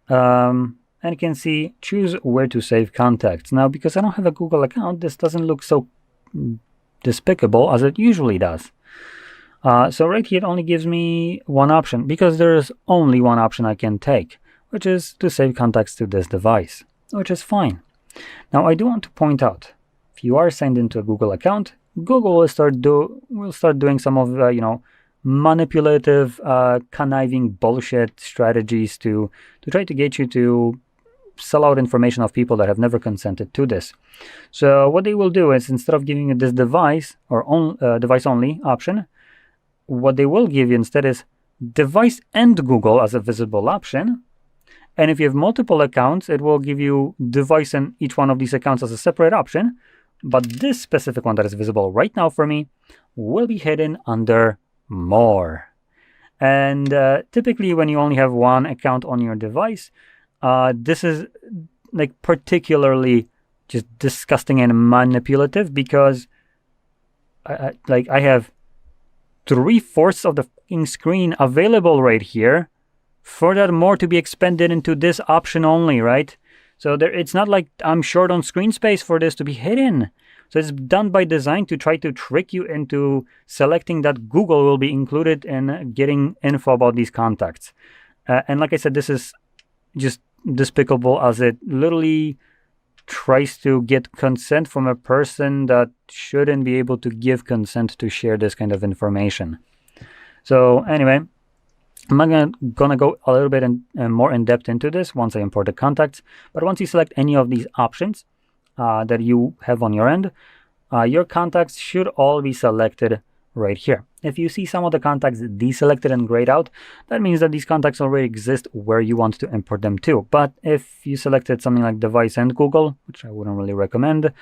And you can see, choose where to save contacts. Now, because I don't have a Google account, this doesn't look so despicable as it usually does. So right here, it only gives me one option, because there's only one option I can take, which is to save contacts to this device, which is fine. Now, I do want to point out, if you are signed into a Google account, Google will start doing some of manipulative, conniving bullshit strategies to try to get you to sell out information of people that have never consented to this. So what they will do is, instead of giving you this device or device only option, what they will give you instead is device and Google as a visible option. And if you have multiple accounts, it will give you device and each one of these accounts as a separate option. But this specific one that is visible right now for me will be hidden under more. And typically when you only have one account on your device, this is like particularly just disgusting and manipulative, because I have 3/4 of the fucking screen available right here for that more to be expanded into this option only, right? So it's not like I'm short on screen space for this to be hidden. So it's done by design to try to trick you into selecting that Google will be included in getting info about these contacts. And like I said, this is just despicable, as it literally tries to get consent from a person that shouldn't be able to give consent to share this kind of information. So anyway, I'm not gonna go a little bit more in depth into this once I import the contacts. But once you select any of these options that you have on your end, your contacts should all be selected right here. If you see some of the contacts deselected and grayed out, that means that these contacts already exist where you want to import them to. But if you selected something like device and Google, which I wouldn't really recommend,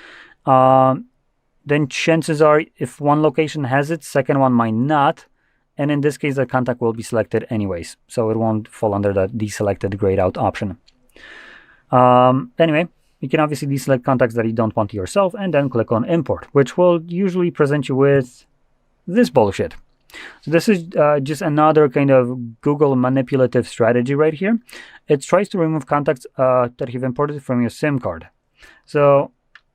then chances are if one location has it, second one might not. And in this case, the contact will be selected anyways, so it won't fall under the deselected grayed out option. Anyway, you can obviously deselect contacts that you don't want yourself and then click on import, which will usually present you with this bullshit. So this is just another kind of Google manipulative strategy right here. It tries to remove contacts that you've imported from your SIM card. So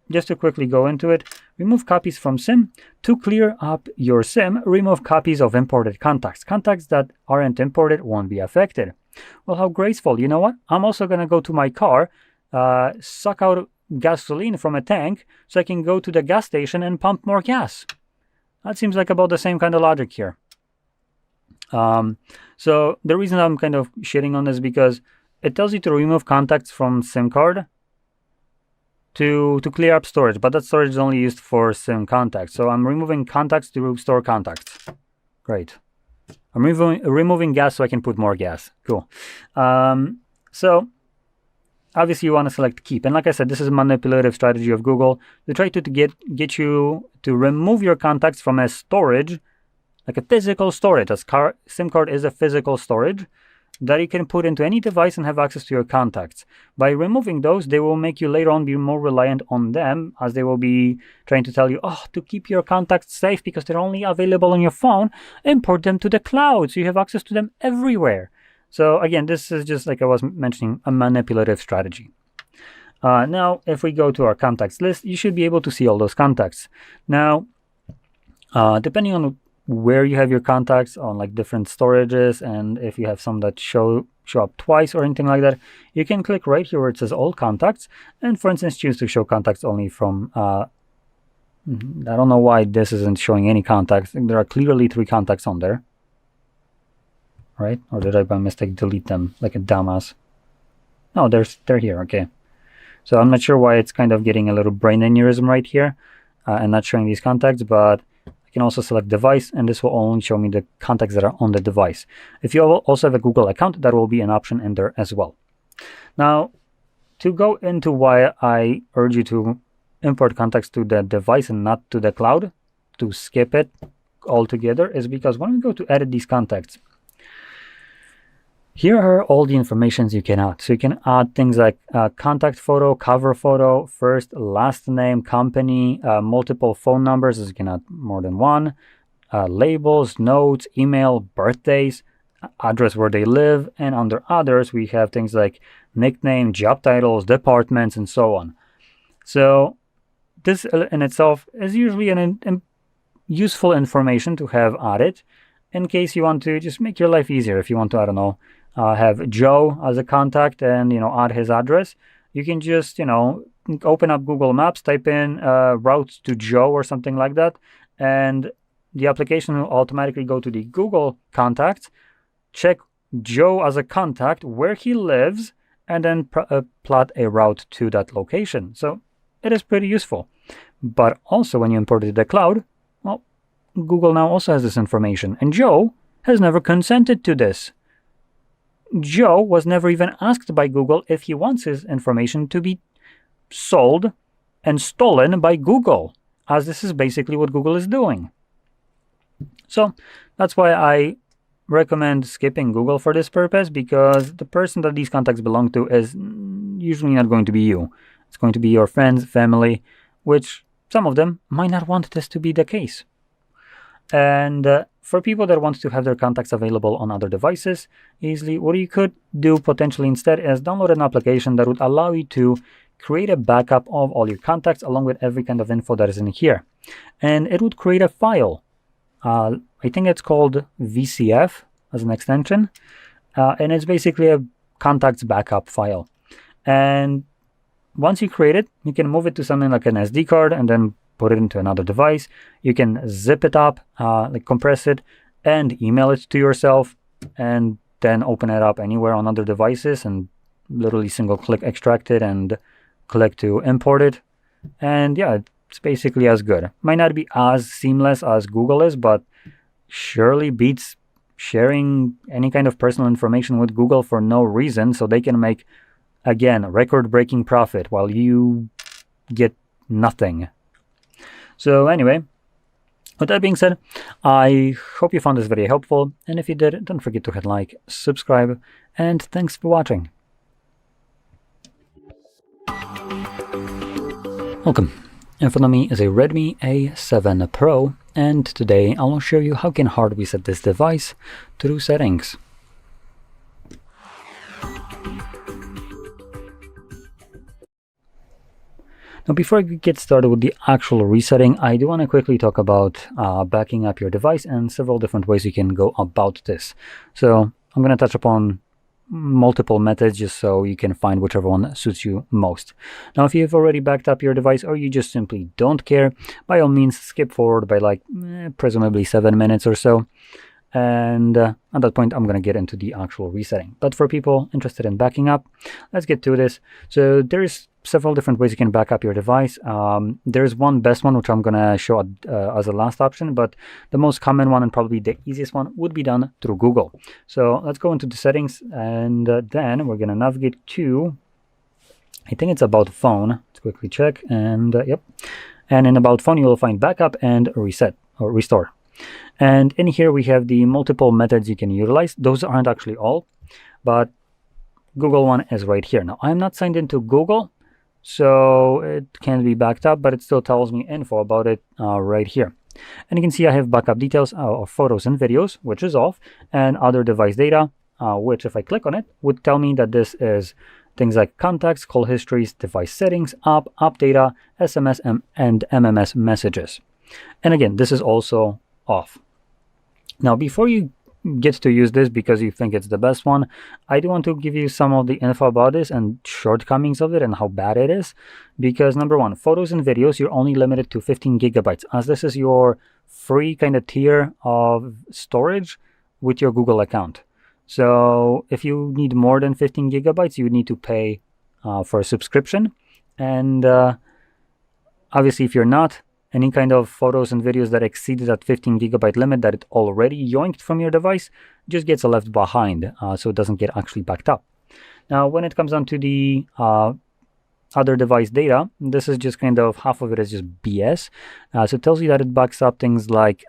just to quickly go into it, remove copies from SIM. To clear up your SIM, remove copies of imported contacts. Contacts that aren't imported won't be affected. Well, how graceful. You know what? I'm also going to go to my car, suck out gasoline from a tank so I can go to the gas station and pump more gas. That seems like about the same kind of logic here. So the reason I'm kind of shitting on this is because it tells you to remove contacts from SIM card to clear up storage, but that storage is only used for SIM contacts. So I'm removing contacts to store contacts. Great. I'm removing gas so I can put more gas. Cool. So obviously you want to select keep. And like I said, this is a manipulative strategy of Google. They try to get you to remove your contacts from a storage, like a physical storage. A SIM card is a physical storage that you can put into any device and have access to your contacts. By removing those, they will make you later on be more reliant on them, as they will be trying to tell you, oh, to keep your contacts safe because they're only available on your phone, import them to the cloud so you have access to them everywhere. So again, this is just, like I was mentioning, a manipulative strategy. Now, if we go to our contacts list, you should be able to see all those contacts. Now, depending on where you have your contacts on like different storages, and if you have some that show up twice or anything like that, you can click right here where it says all contacts, and for instance choose to show contacts only from I don't know why this isn't showing any contacts. There are clearly 3 contacts on there, right? Or did I by mistake delete them like a dumbass? No, they're here. Okay, so I'm not sure why it's kind of getting a little brain aneurysm right here and not showing these contacts, but I can also select device, and this will only show me the contacts that are on the device. If you also have a Google account, that will be an option in there as well. Now, to go into why I urge you to import contacts to the device and not to the cloud, to skip it altogether, is because when we go to edit these contacts, here are all the informations you can add. So you can add things like contact photo, cover photo, first, last name, company, multiple phone numbers, as you can add more than one, labels, notes, email, birthdays, address where they live, and under others, we have things like nickname, job titles, departments, and so on. So this in itself is usually an useful information to have added in case you want to just make your life easier. If you want to, I don't know, have Joe as a contact and, add his address, you can just, open up Google Maps, type in routes to Joe or something like that, and the application will automatically go to the Google contacts, check Joe as a contact, where he lives, and then plot a route to that location. So it is pretty useful. But also when you import it to the cloud, well, Google now also has this information, and Joe has never consented to this. Joe was never even asked by Google if he wants his information to be sold and stolen by Google, as this is basically what Google is doing. So that's why I recommend skipping Google for this purpose, because the person that these contacts belong to is usually not going to be you. It's going to be your friends, family, which some of them might not want this to be the case. And for people that want to have their contacts available on other devices easily, what you could do potentially instead is download an application that would allow you to create a backup of all your contacts along with every kind of info that is in here. And it would create a file. I think it's called VCF as an extension. And it's basically a contacts backup file. And once you create it, you can move it to something like an SD card and then put it into another device. You can zip it up, like compress it, and email it to yourself, and then open it up anywhere on other devices and literally single click extract it and click to import it. And yeah, it's basically as good. Might not be as seamless as Google is, but surely beats sharing any kind of personal information with Google for no reason, so they can make, again, record-breaking profit while you get nothing. So anyway, with that being said, I hope you found this video helpful, and if you did, don't forget to hit like, subscribe, and thanks for watching. Welcome. In front of me is a Redmi A7 Pro, and today I will show you how you can hard reset this device through settings. Now, before I get started with the actual resetting, I do want to quickly talk about backing up your device and several different ways you can go about this. So I'm going to touch upon multiple methods just so you can find whichever one suits you most. Now, if you've already backed up your device or you just simply don't care, by all means skip forward by like presumably 7 minutes or so. And at that point, I'm going to get into the actual resetting. But for people interested in backing up, let's get to this. So there's several different ways you can back up your device. There's one best one, which I'm going to show as a last option, but the most common one and probably the easiest one would be done through Google. So let's go into the settings, and then we're going to navigate to, I think it's About Phone. Let's quickly check, and yep. And in About Phone, you will find backup and reset or restore. And in here, we have the multiple methods you can utilize. Those aren't actually all, but Google one is right here. Now, I'm not signed into Google, so it can't be backed up, but it still tells me info about it right here. And you can see I have backup details of photos and videos, which is off, and other device data, which if I click on it, would tell me that this is things like contacts, call histories, device settings, app data, SMS, and MMS messages. And again, this is also off. Now, before you get to use this because you think it's the best one, I do want to give you some of the info about this and shortcomings of it and how bad it is. Because number one, photos and videos, you're only limited to 15 gigabytes, as this is your free kind of tier of storage with your Google account. So if you need more than 15 gigabytes, you need to pay for a subscription. And obviously, if you're not, any kind of photos and videos that exceed that 15 gigabyte limit that it already yoinked from your device just gets left behind, so it doesn't get actually backed up. Now, when it comes down to the other device data, this is just kind of half of it is just BS. So it tells you that it backs up things like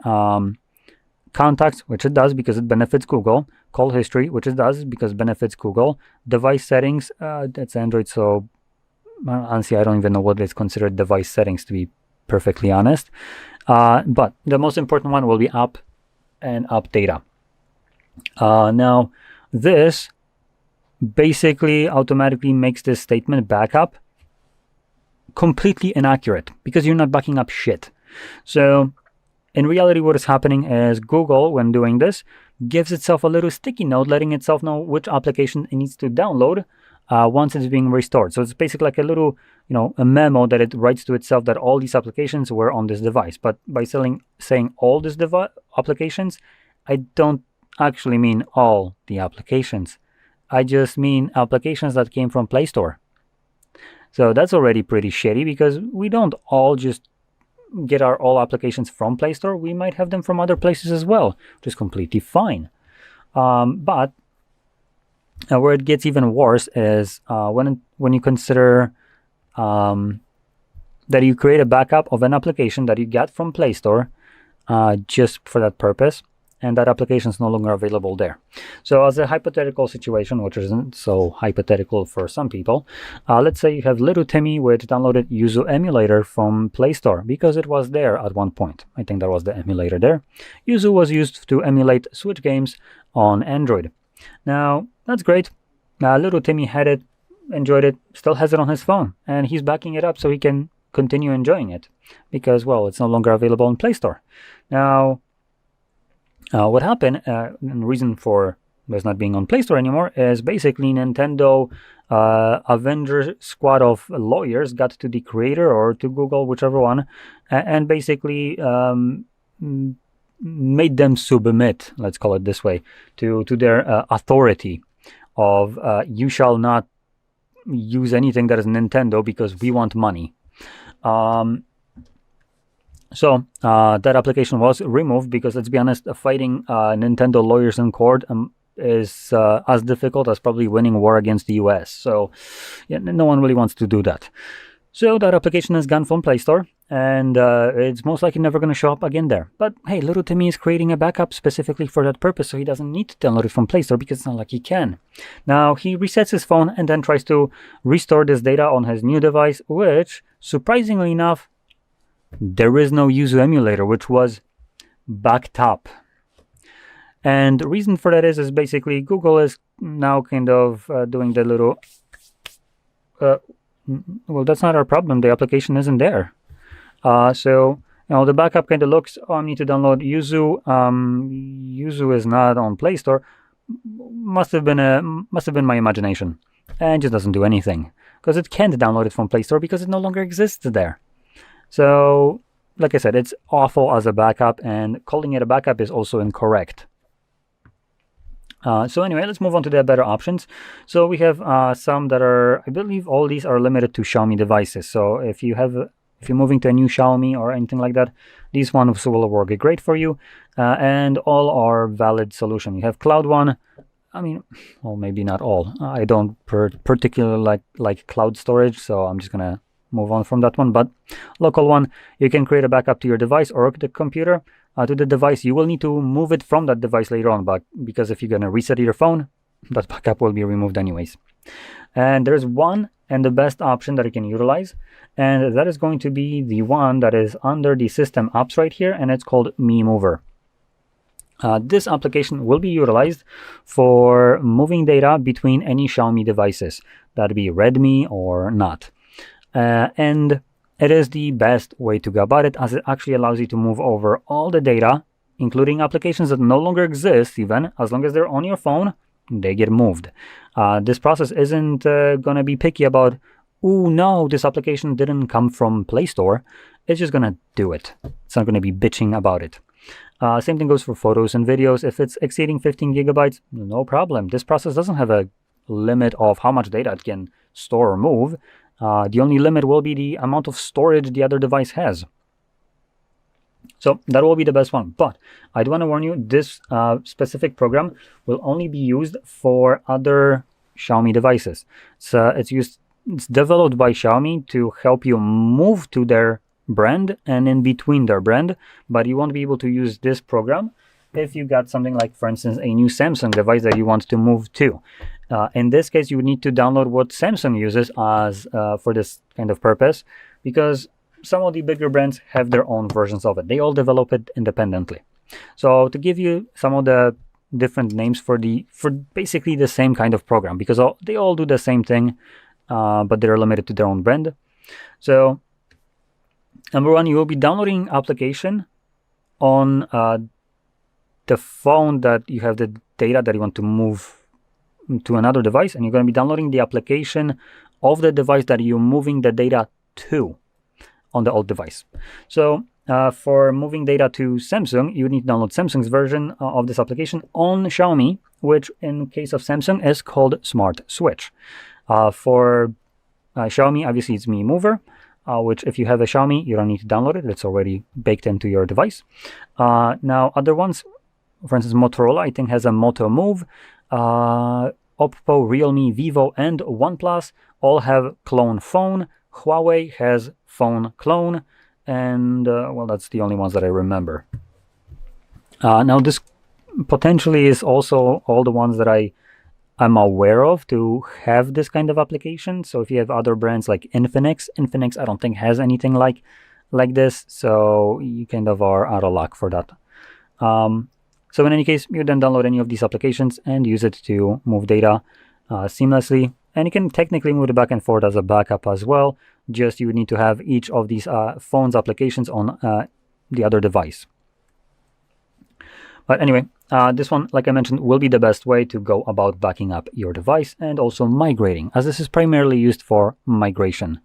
contacts, which it does because it benefits Google, call history, which it does because it benefits Google, device settings, that's Android, so honestly, I don't even know what is considered device settings, to be perfectly honest. But the most important one will be app and app data. Now, this basically automatically makes this statement backup completely inaccurate because you're not backing up shit. So in reality, what is happening is Google, when doing this, gives itself a little sticky note letting itself know which application it needs to download once it's being restored. So it's basically like a little, a memo that it writes to itself that all these applications were on this device. But by saying all these applications, I don't actually mean all the applications. I just mean applications that came from Play Store. So that's already pretty shitty because we don't all just get our all applications from Play Store. We might have them from other places as well, which is completely fine. But where it gets even worse is when you consider that you create a backup of an application that you got from Play Store just for that purpose, and that application is no longer available there. So as a hypothetical situation, which isn't so hypothetical for some people, let's say you have little Timmy which downloaded Yuzu emulator from Play Store because it was there at one point. I think that was the emulator there. Yuzu was used to emulate Switch games on Android. Now, that's great. Little Timmy had it, enjoyed it, still has it on his phone, and he's backing it up so he can continue enjoying it because, well, it's no longer available in Play Store. Now, what happened, and the reason for this not being on Play Store anymore is basically Nintendo Avenger squad of lawyers got to the creator or to Google, whichever one, and basically made them submit, let's call it this way, to their authority of you shall not use anything that is Nintendo because we want money. So that application was removed because, let's be honest, fighting Nintendo lawyers in court is as difficult as probably winning war against the US. So yeah, no one really wants to do that. So that application is gone from Play Store, and it's most likely never going to show up again there. But hey, little Timmy is creating a backup specifically for that purpose, so he doesn't need to download it from Play Store because it's not like he can. Now, he resets his phone and then tries to restore this data on his new device, which, surprisingly enough, there is no Yuzu emulator, which was backed up. And the reason for that is basically Google is now kind of doing the little... well, that's not our problem. The application isn't there. So, you know, the backup kind of looks, oh, I need to download Yuzu. Yuzu is not on Play Store. Must have been my imagination. And just doesn't do anything. Because it can't download it from Play Store because it no longer exists there. So, like I said, it's awful as a backup, and calling it a backup is also incorrect. So anyway, let's move on to the better options. So we have some that are, I believe all these are limited to Xiaomi devices. So if you're moving to a new Xiaomi or anything like that, these ones will work great for you, and all are valid solution. You have Cloud One. I mean, well, maybe not all. I don't particularly like cloud storage, so I'm just gonna move on from that one. But Local One, you can create a backup to your device or the computer. To the device, you will need to move it from that device later on, but because if you're going to reset your phone, that backup will be removed anyways. And there's one and the best option that you can utilize, and that is going to be the one that is under the system apps right here, and it's called Mi Mover. This application will be utilized for moving data between any Xiaomi devices, that be Redmi or not. And it is the best way to go about it, as it actually allows you to move over all the data, including applications that no longer exist even, as long as they're on your phone, they get moved. This process isn't going to be picky about, oh no, this application didn't come from Play Store. It's just going to do it. It's not going to be bitching about it. Same thing goes for photos and videos. If it's exceeding 15 gigabytes, no problem. This process doesn't have a limit of how much data it can store or move. The only limit will be the amount of storage the other device has. So that will be the best one. But I do want to warn you, this specific program will only be used for other Xiaomi devices. So it's developed by Xiaomi to help you move to their brand and in between their brand, but you won't be able to use this program if you got something like, for instance, a new Samsung device that you want to move to. In this case, you would need to download what Samsung uses as for this kind of purpose, because some of the bigger brands have their own versions of it. They all develop it independently. So to give you some of the different names for basically the same kind of program, because they all do the same thing, but they're limited to their own brand. So number one, you will be downloading application on the phone that you have the data that you want to move to another device, and you're going to be downloading the application of the device that you're moving the data to on the old device. So for moving data to Samsung, you need to download Samsung's version of this application on Xiaomi, which in case of Samsung is called Smart Switch. For Xiaomi, obviously it's Mi Mover. which if you have a Xiaomi, you don't need to download it. It's already baked into your device. Now, other ones, for instance, Motorola, I think, has a Moto Move. Oppo, Realme, Vivo, and OnePlus all have clone phone. Huawei has phone clone. And, well, that's the only ones that I remember. Now, this potentially is also all the ones that I'm aware of to have this kind of application. So if you have other brands like Infinix I don't think has anything like this. So you kind of are out of luck for that. So in any case, you then download any of these applications and use it to move data seamlessly. And you can technically move it back and forth as a backup as well. Just you would need to have each of these phones applications on the other device. But anyway, this one, like I mentioned, will be the best way to go about backing up your device and also migrating, as this is primarily used for migration.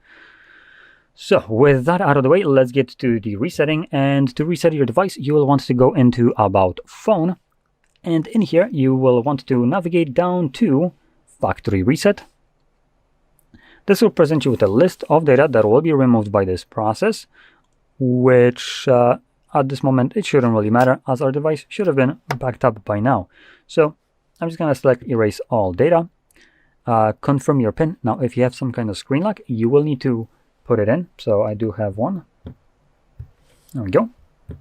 So with that out of the way, let's get to the resetting. And to reset your device, you will want to go into About Phone. And in here, you will want to navigate down to Factory Reset. This will present you with a list of data that will be removed by this process, which at this moment, it shouldn't really matter, as our device should have been backed up by now. So I'm just going to select Erase All Data, confirm your PIN. Now, if you have some kind of screen lock, you will need to put it in. So I do have one. There we go.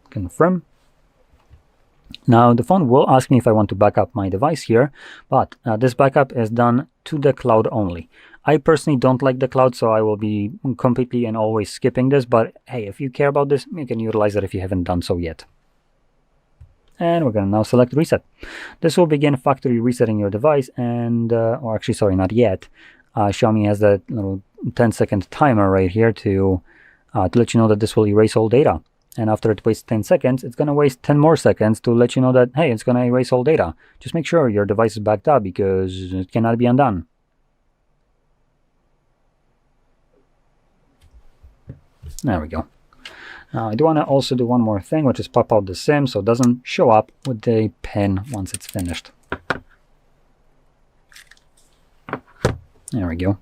Confirm. Now, the phone will ask me if I want to back up my device here, but this backup is done to the cloud only. I personally don't like the cloud, so I will be completely and always skipping this, but hey, if you care about this, you can utilize it if you haven't done so yet. And we're going to now select Reset. This will begin factory resetting your device, and, or actually, sorry, not yet. Xiaomi has that little 10-second timer right here to let you know that this will erase all data. And after it wastes 10 seconds, it's going to waste 10 more seconds to let you know that, hey, it's going to erase all data. Just make sure your device is backed up because it cannot be undone. There we go. Now, I do want to also do one more thing, which is pop out the SIM so it doesn't show up with the PIN once it's finished. There we go.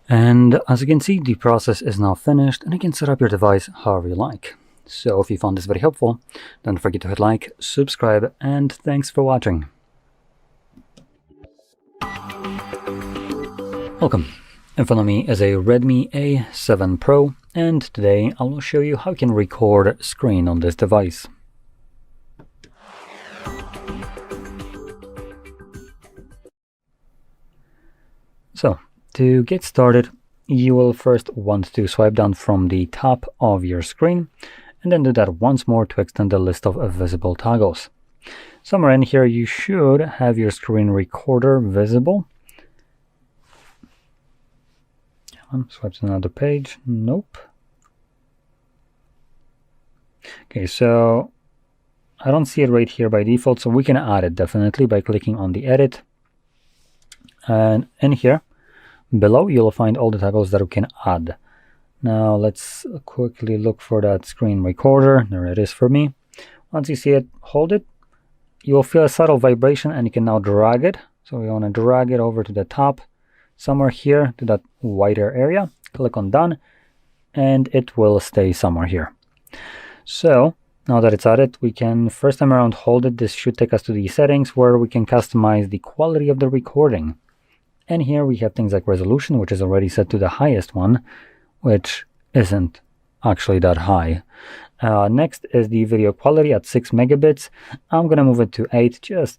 And as you can see, the process is now finished and you can set up your device however you like. So if you found this very helpful, don't forget to hit like, subscribe, and thanks for watching. Welcome. In front of me is a Redmi A7 Pro, and today I will show you how you can record screen on this device. So, to get started, you will first want to swipe down from the top of your screen, and then do that once more to extend the list of visible toggles. Somewhere in here you should have your screen recorder visible. Swipe to another page. Nope. Okay, so I don't see it right here by default, so we can add it definitely by clicking on the edit. And in here below you'll find all the toggles that we can add. Now let's quickly look for that screen recorder. There it is for me. Once you see it, hold it. You will feel a subtle vibration and you can now drag it. So we want to drag it over to the top, somewhere here to that wider area. Click on done and it will stay somewhere here. So now that it's added, we can first time around hold it. This should take us to the settings where we can customize the quality of the recording. And here we have things like resolution, which is already set to the highest one, which isn't actually that high. Next is the video quality at 6 megabits. I'm gonna move it to 8 just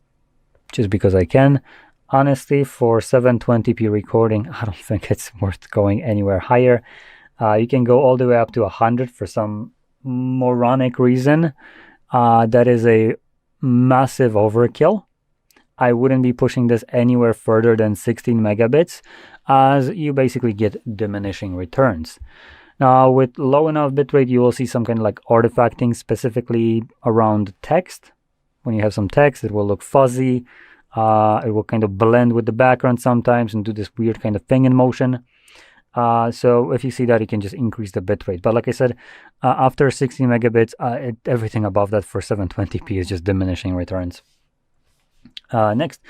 because I can. Honestly, for 720p recording, I don't think it's worth going anywhere higher. You can go all the way up to 100 for some moronic reason. That is a massive overkill. I wouldn't be pushing this anywhere further than 16 megabits, as you basically get diminishing returns. Now, with low enough bitrate, you will see some kind of like artifacting, specifically around text. When you have some text, it will look fuzzy. It will kind of blend with the background sometimes and do this weird kind of thing in motion. So if you see that, you can just increase the bitrate. But like I said, after 16 megabits, everything above that for 720p is just diminishing returns. Next,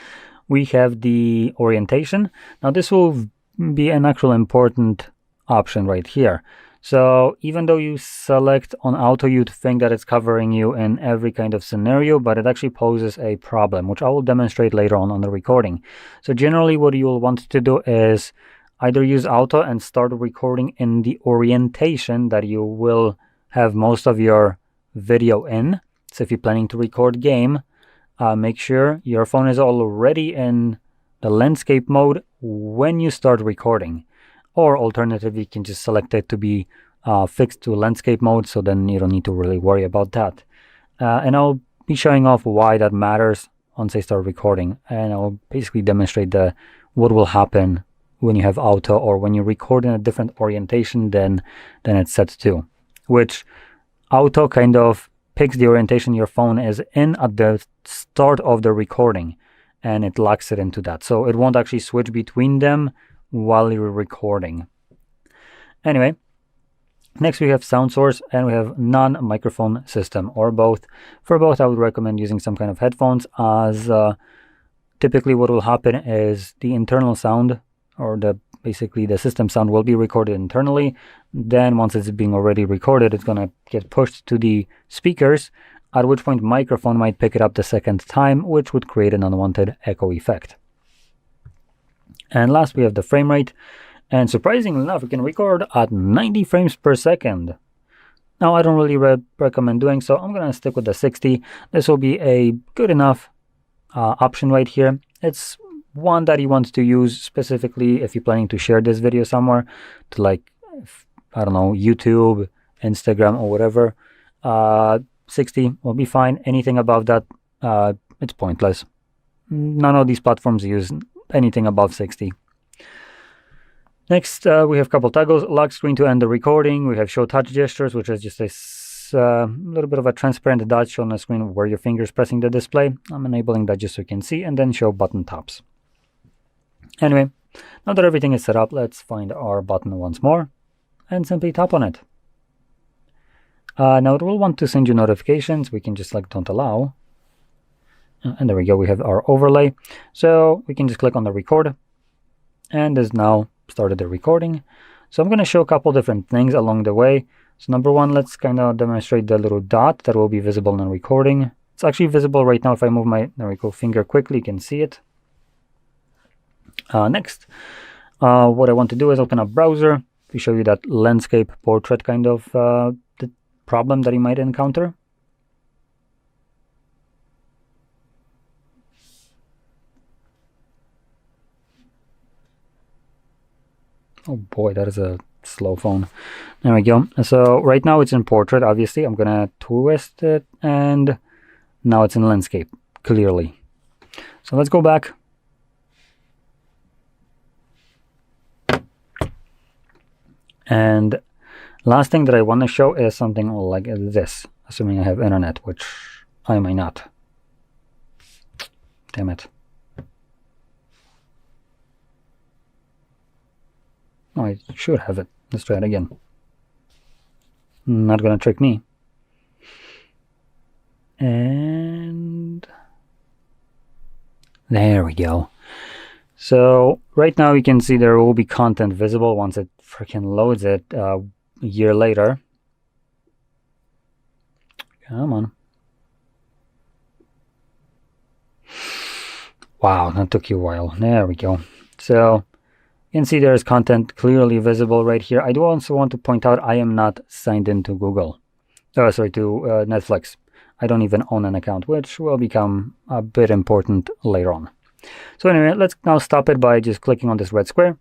we have the orientation. Now this will be an actual important option right here. So even though you select on auto, you'd think that it's covering you in every kind of scenario, but it actually poses a problem, which I will demonstrate later on the recording. So generally what you will want to do is either use auto and start recording in the orientation that you will have most of your video in. So if you're planning to record game, make sure your phone is already in the landscape mode when you start recording. Or alternatively, you can just select it to be fixed to landscape mode, so then you don't need to really worry about that. And I'll be showing off why that matters once I start recording. And I'll basically demonstrate what will happen when you have auto or when you record in a different orientation than it's set to. Which auto kind of picks the orientation your phone is in at the start of the recording, and it locks it into that. So it won't actually switch between them while you're recording. Anyway, next we have sound source and we have non-microphone system, or both. For both, I would recommend using some kind of headphones, as typically what will happen is the internal sound, or basically the system sound, will be recorded internally. Then once it's being already recorded, it's going to get pushed to the speakers, at which point microphone might pick it up the second time, which would create an unwanted echo effect. And last we have the frame rate, and surprisingly enough, we can record at 90 frames per second. Now I don't really recommend doing so. I'm going to stick with the 60. This will be a good enough option right here. It's one that you want to use specifically if you're planning to share this video somewhere, to like, I don't know, YouTube, Instagram, or whatever. 60 will be fine. Anything above that, it's pointless. None of these platforms use anything above 60. Next, we have a couple toggles. Lock screen to end the recording. We have show touch gestures, which is just a little bit of a transparent dot shown on the screen where your finger is pressing the display. I'm enabling that just so you can see, and then show button taps. Anyway, now that everything is set up, let's find our button once more and simply tap on it. Now it will want to send you notifications. We can just select don't allow. And there we go, we have our overlay. So we can just click on the record, and there's now started the recording. So I'm going to show a couple different things along the way. So number one, let's kind of demonstrate the little dot that will be visible in recording. It's actually visible right now. If I move my, there we go, finger quickly, you can see it. Next, what I want to do is open up browser to show you that landscape portrait kind of the problem that you might encounter. Oh boy, that is a slow phone. There we go. So right now it's in portrait, obviously. I'm gonna twist it, and now it's in landscape, clearly. So let's go back. And last thing that I want to show is something like this, assuming I have internet, which I might not. Damn it. Oh, I should have it. Let's try it again. Not gonna trick me. And there we go. So right now you can see there will be content visible once it freaking loads it a year later. Come on. Wow, that took you a while. There we go. So you can see there's content clearly visible right here. I do also want to point out I am not signed into Google. Sorry, to Netflix. I don't even own an account, which will become a bit important later on. So anyway, let's now stop it by just clicking on this red square.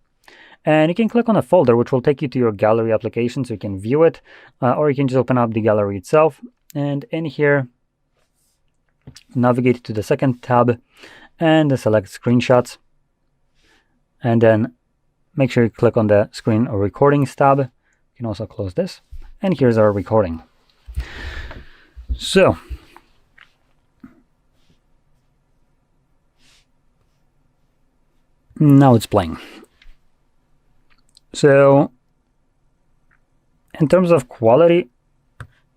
And you can click on a folder, which will take you to your gallery application, so you can view it. Or you can just open up the gallery itself. And in here, navigate to the second tab and select screenshots. And then make sure you click on the screen or recordings tab. You can also close this. And here's our recording. So now it's playing. So in terms of quality,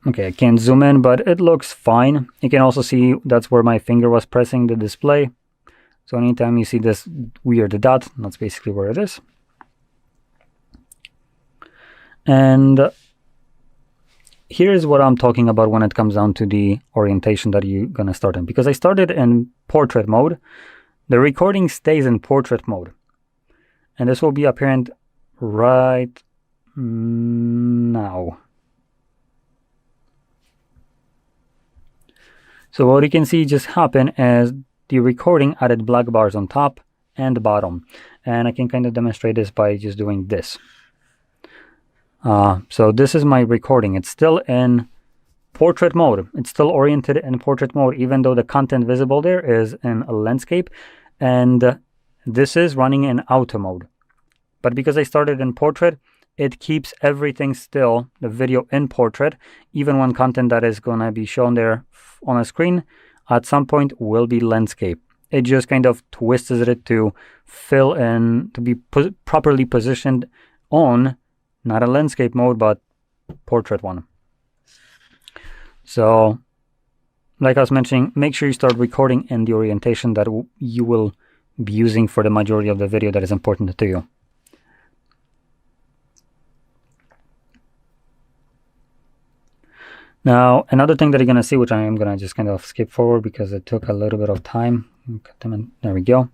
okay, I can't zoom in, but it looks fine. You can also see that's where my finger was pressing the display. So anytime you see this weird dot, that's basically where it is. And here's what I'm talking about when it comes down to the orientation that you're going to start in. Because I started in portrait mode, the recording stays in portrait mode. And this will be apparent right now. So what you can see just happen is the recording added black bars on top and bottom. And I can kind of demonstrate this by just doing this. So this is my recording. It's still in portrait mode. It's still oriented in portrait mode, even though the content visible there is in a landscape. And this is running in auto mode. But because I started in portrait, it keeps everything still, the video in portrait, even when content that is going to be shown there on a screen at some point will be landscape. It just kind of twists it to fill in, to be properly positioned on not a landscape mode, but portrait one. So, like I was mentioning, make sure you start recording in the orientation that you will be using for the majority of the video that is important to you. Now, another thing that you're going to see, which I am going to just kind of skip forward because it took a little bit of time. There we go.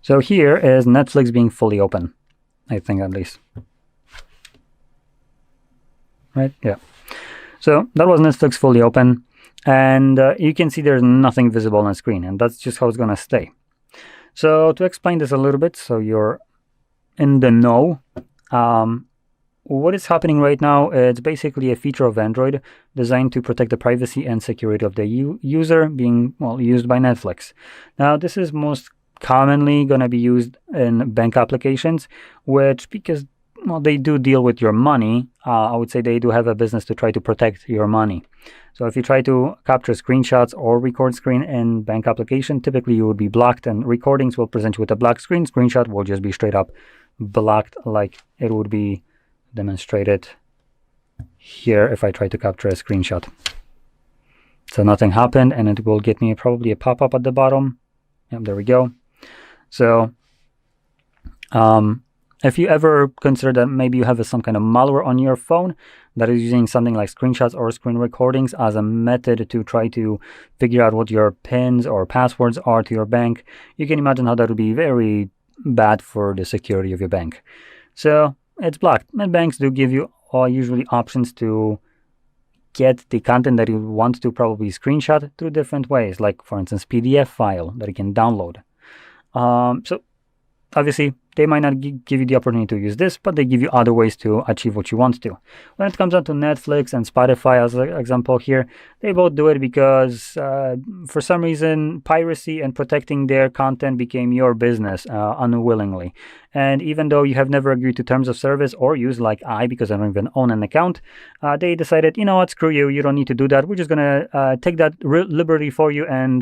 So here is Netflix being fully open, I think at least. Right? Yeah. So that was Netflix fully open. And you can see there's nothing visible on the screen. And that's just how it's going to stay. So to explain this a little bit, so you're in the know, what is happening right now, it's basically a feature of Android designed to protect the privacy and security of the user being, well, used by Netflix. Now, this is most commonly going to be used in bank applications, which, because, well, they do deal with your money, I would say they do have a business to try to protect your money. So if you try to capture screenshots or record screen in bank application, typically you would be blocked, and recordings will present you with a black screen. Screenshot will just be straight up blocked, like it would be demonstrated here if I try to capture a screenshot. So nothing happened, and it will get me probably a pop-up at the bottom. Yep, there we go. So If you ever consider that maybe you have some kind of malware on your phone that is using something like screenshots or screen recordings as a method to try to figure out what your pins or passwords are to your bank, you can imagine how that would be very bad for the security of your bank. So it's blocked. And banks do give you usually options to get the content that you want to probably screenshot through different ways, like for instance PDF file that you can download. So obviously they might not give you the opportunity to use this, but they give you other ways to achieve what you want to. When it comes down to Netflix and Spotify as an example here, they both do it because for some reason piracy and protecting their content became your business unwillingly. And even though you have never agreed to terms of service or use like I, because I don't even own an account, they decided, you know what, screw you, you don't need to do that. We're just going to take that liberty for you and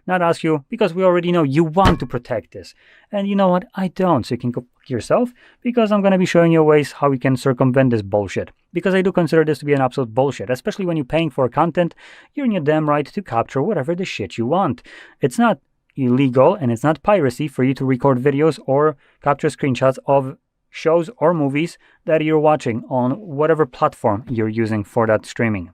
not ask you, because we already know you want to protect this. And you know what, I don't. So you can go yourself, because I'm going to be showing you ways how you can circumvent this bullshit. Because I do consider this to be an absolute bullshit, especially when you're paying for content. You're in your damn right to capture whatever the shit you want. It's not illegal and it's not piracy for you to record videos or capture screenshots of shows or movies that you're watching on whatever platform you're using for that streaming.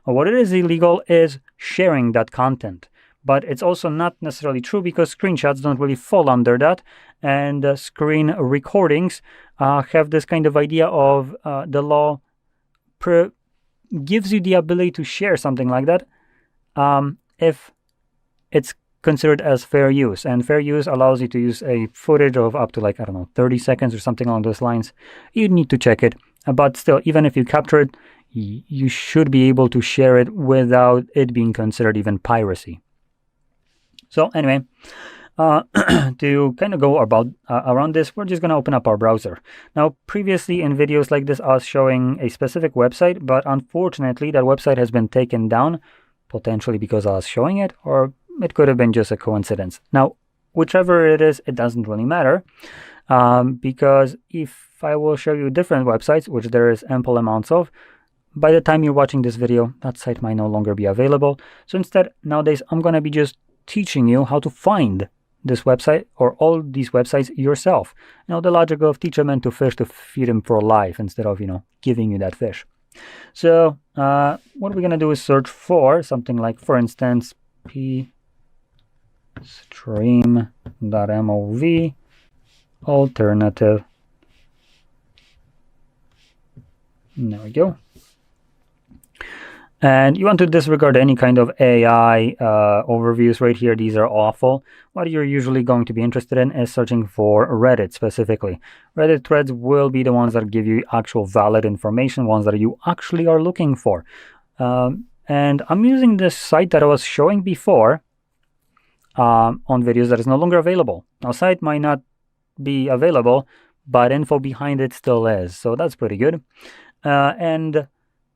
What it is illegal is sharing that content. But it's also not necessarily true, because screenshots don't really fall under that, and screen recordings have this kind of idea of the law gives you the ability to share something like that if it's considered as fair use. And fair use allows you to use a footage of up to, like, I don't know, 30 seconds or something along those lines. You need to check it. But still, even if you capture it, you should be able to share it without it being considered even piracy. So anyway, to kind of go about around this, we're just going to open up our browser. Now, previously in videos like this, I was showing a specific website, but unfortunately that website has been taken down, potentially because I was showing it, or it could have been just a coincidence. Now, whichever it is, it doesn't really matter, because if I will show you different websites, which there is ample amounts of, by the time you're watching this video, that site might no longer be available. So instead, nowadays, I'm going to be just teaching you how to find this website or all these websites yourself. You know, the logic of teach a man to fish to feed him for life instead of, giving you that fish. So what we're going to do is search for something like, for instance, pstream.mov alternative. There we go. And you want to disregard any kind of AI overviews right here. These are awful. What you're usually going to be interested in is searching for Reddit specifically. Reddit threads will be the ones that give you actual valid information, ones that you actually are looking for. And I'm using this site that I was showing before on videos that is no longer available. Now, site might not be available, but info behind it still is. So that's pretty good. And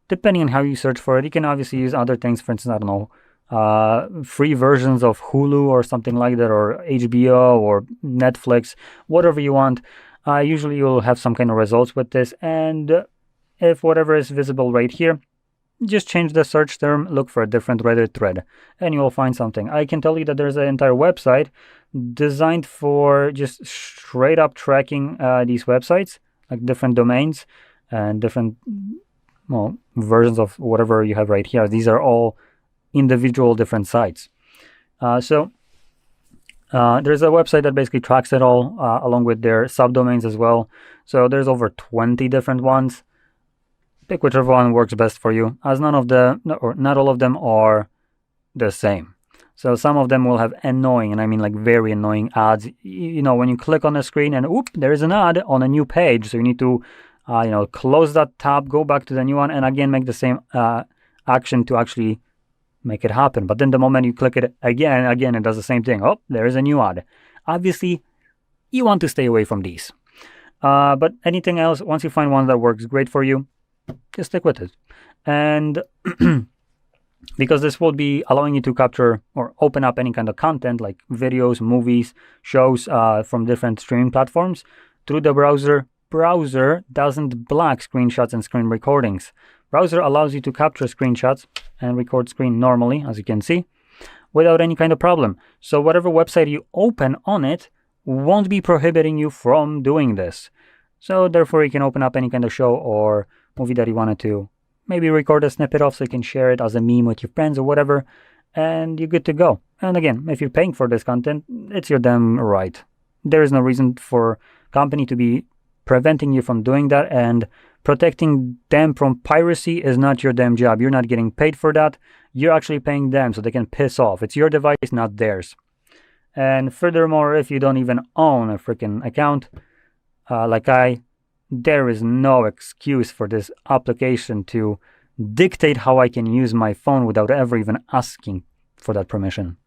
depending on how you search for it, you can obviously use other things. For instance, I don't know, free versions of Hulu or something like that, or HBO or Netflix, whatever you want. Usually you'll have some kind of results with this. And if whatever is visible right here, just change the search term, look for a different Reddit thread, and you will find something. I can tell you that there's an entire website designed for just straight up tracking these websites, like different domains and different versions of whatever you have right here. These are all individual different sites. So there's a website that basically tracks it all along with their subdomains as well. So there's over 20 different ones. Pick whichever one works best for you, as none of them, or not all of them, are the same. So some of them will have annoying, and I mean like very annoying ads. When you click on the screen and there is an ad on a new page, so you need to close that tab, go back to the new one, and again make the same action to actually make it happen. But then the moment you click it again, it does the same thing. Oh, there is a new ad. Obviously, you want to stay away from these. But anything else, once you find one that works great for you, just stick with it. And because this will be allowing you to capture or open up any kind of content like videos, movies, shows from different streaming platforms through the browser. Browser doesn't block screenshots and screen recordings. Browser allows you to capture screenshots and record screen normally, as you can see, without any kind of problem. So whatever website you open on it won't be prohibiting you from doing this. So therefore you can open up any kind of show or movie that you wanted to maybe record a snippet of so you can share it as a meme with your friends or whatever, and you're good to go. And again, if you're paying for this content, it's your damn right. There is no reason for company to be preventing you from doing that, and protecting them from piracy is not your damn job. You're not getting paid for that. You're actually paying them so they can piss off. It's your device, not theirs. And furthermore, if you don't even own a freaking account, like there is no excuse for this application to dictate how I can use my phone without ever even asking for that permission.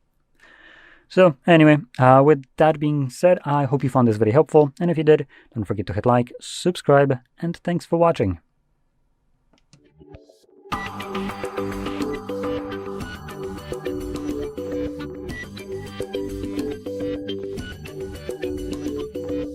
So anyway, with that being said, I hope you found this very helpful, and if you did, don't forget to hit like, subscribe, and thanks for watching.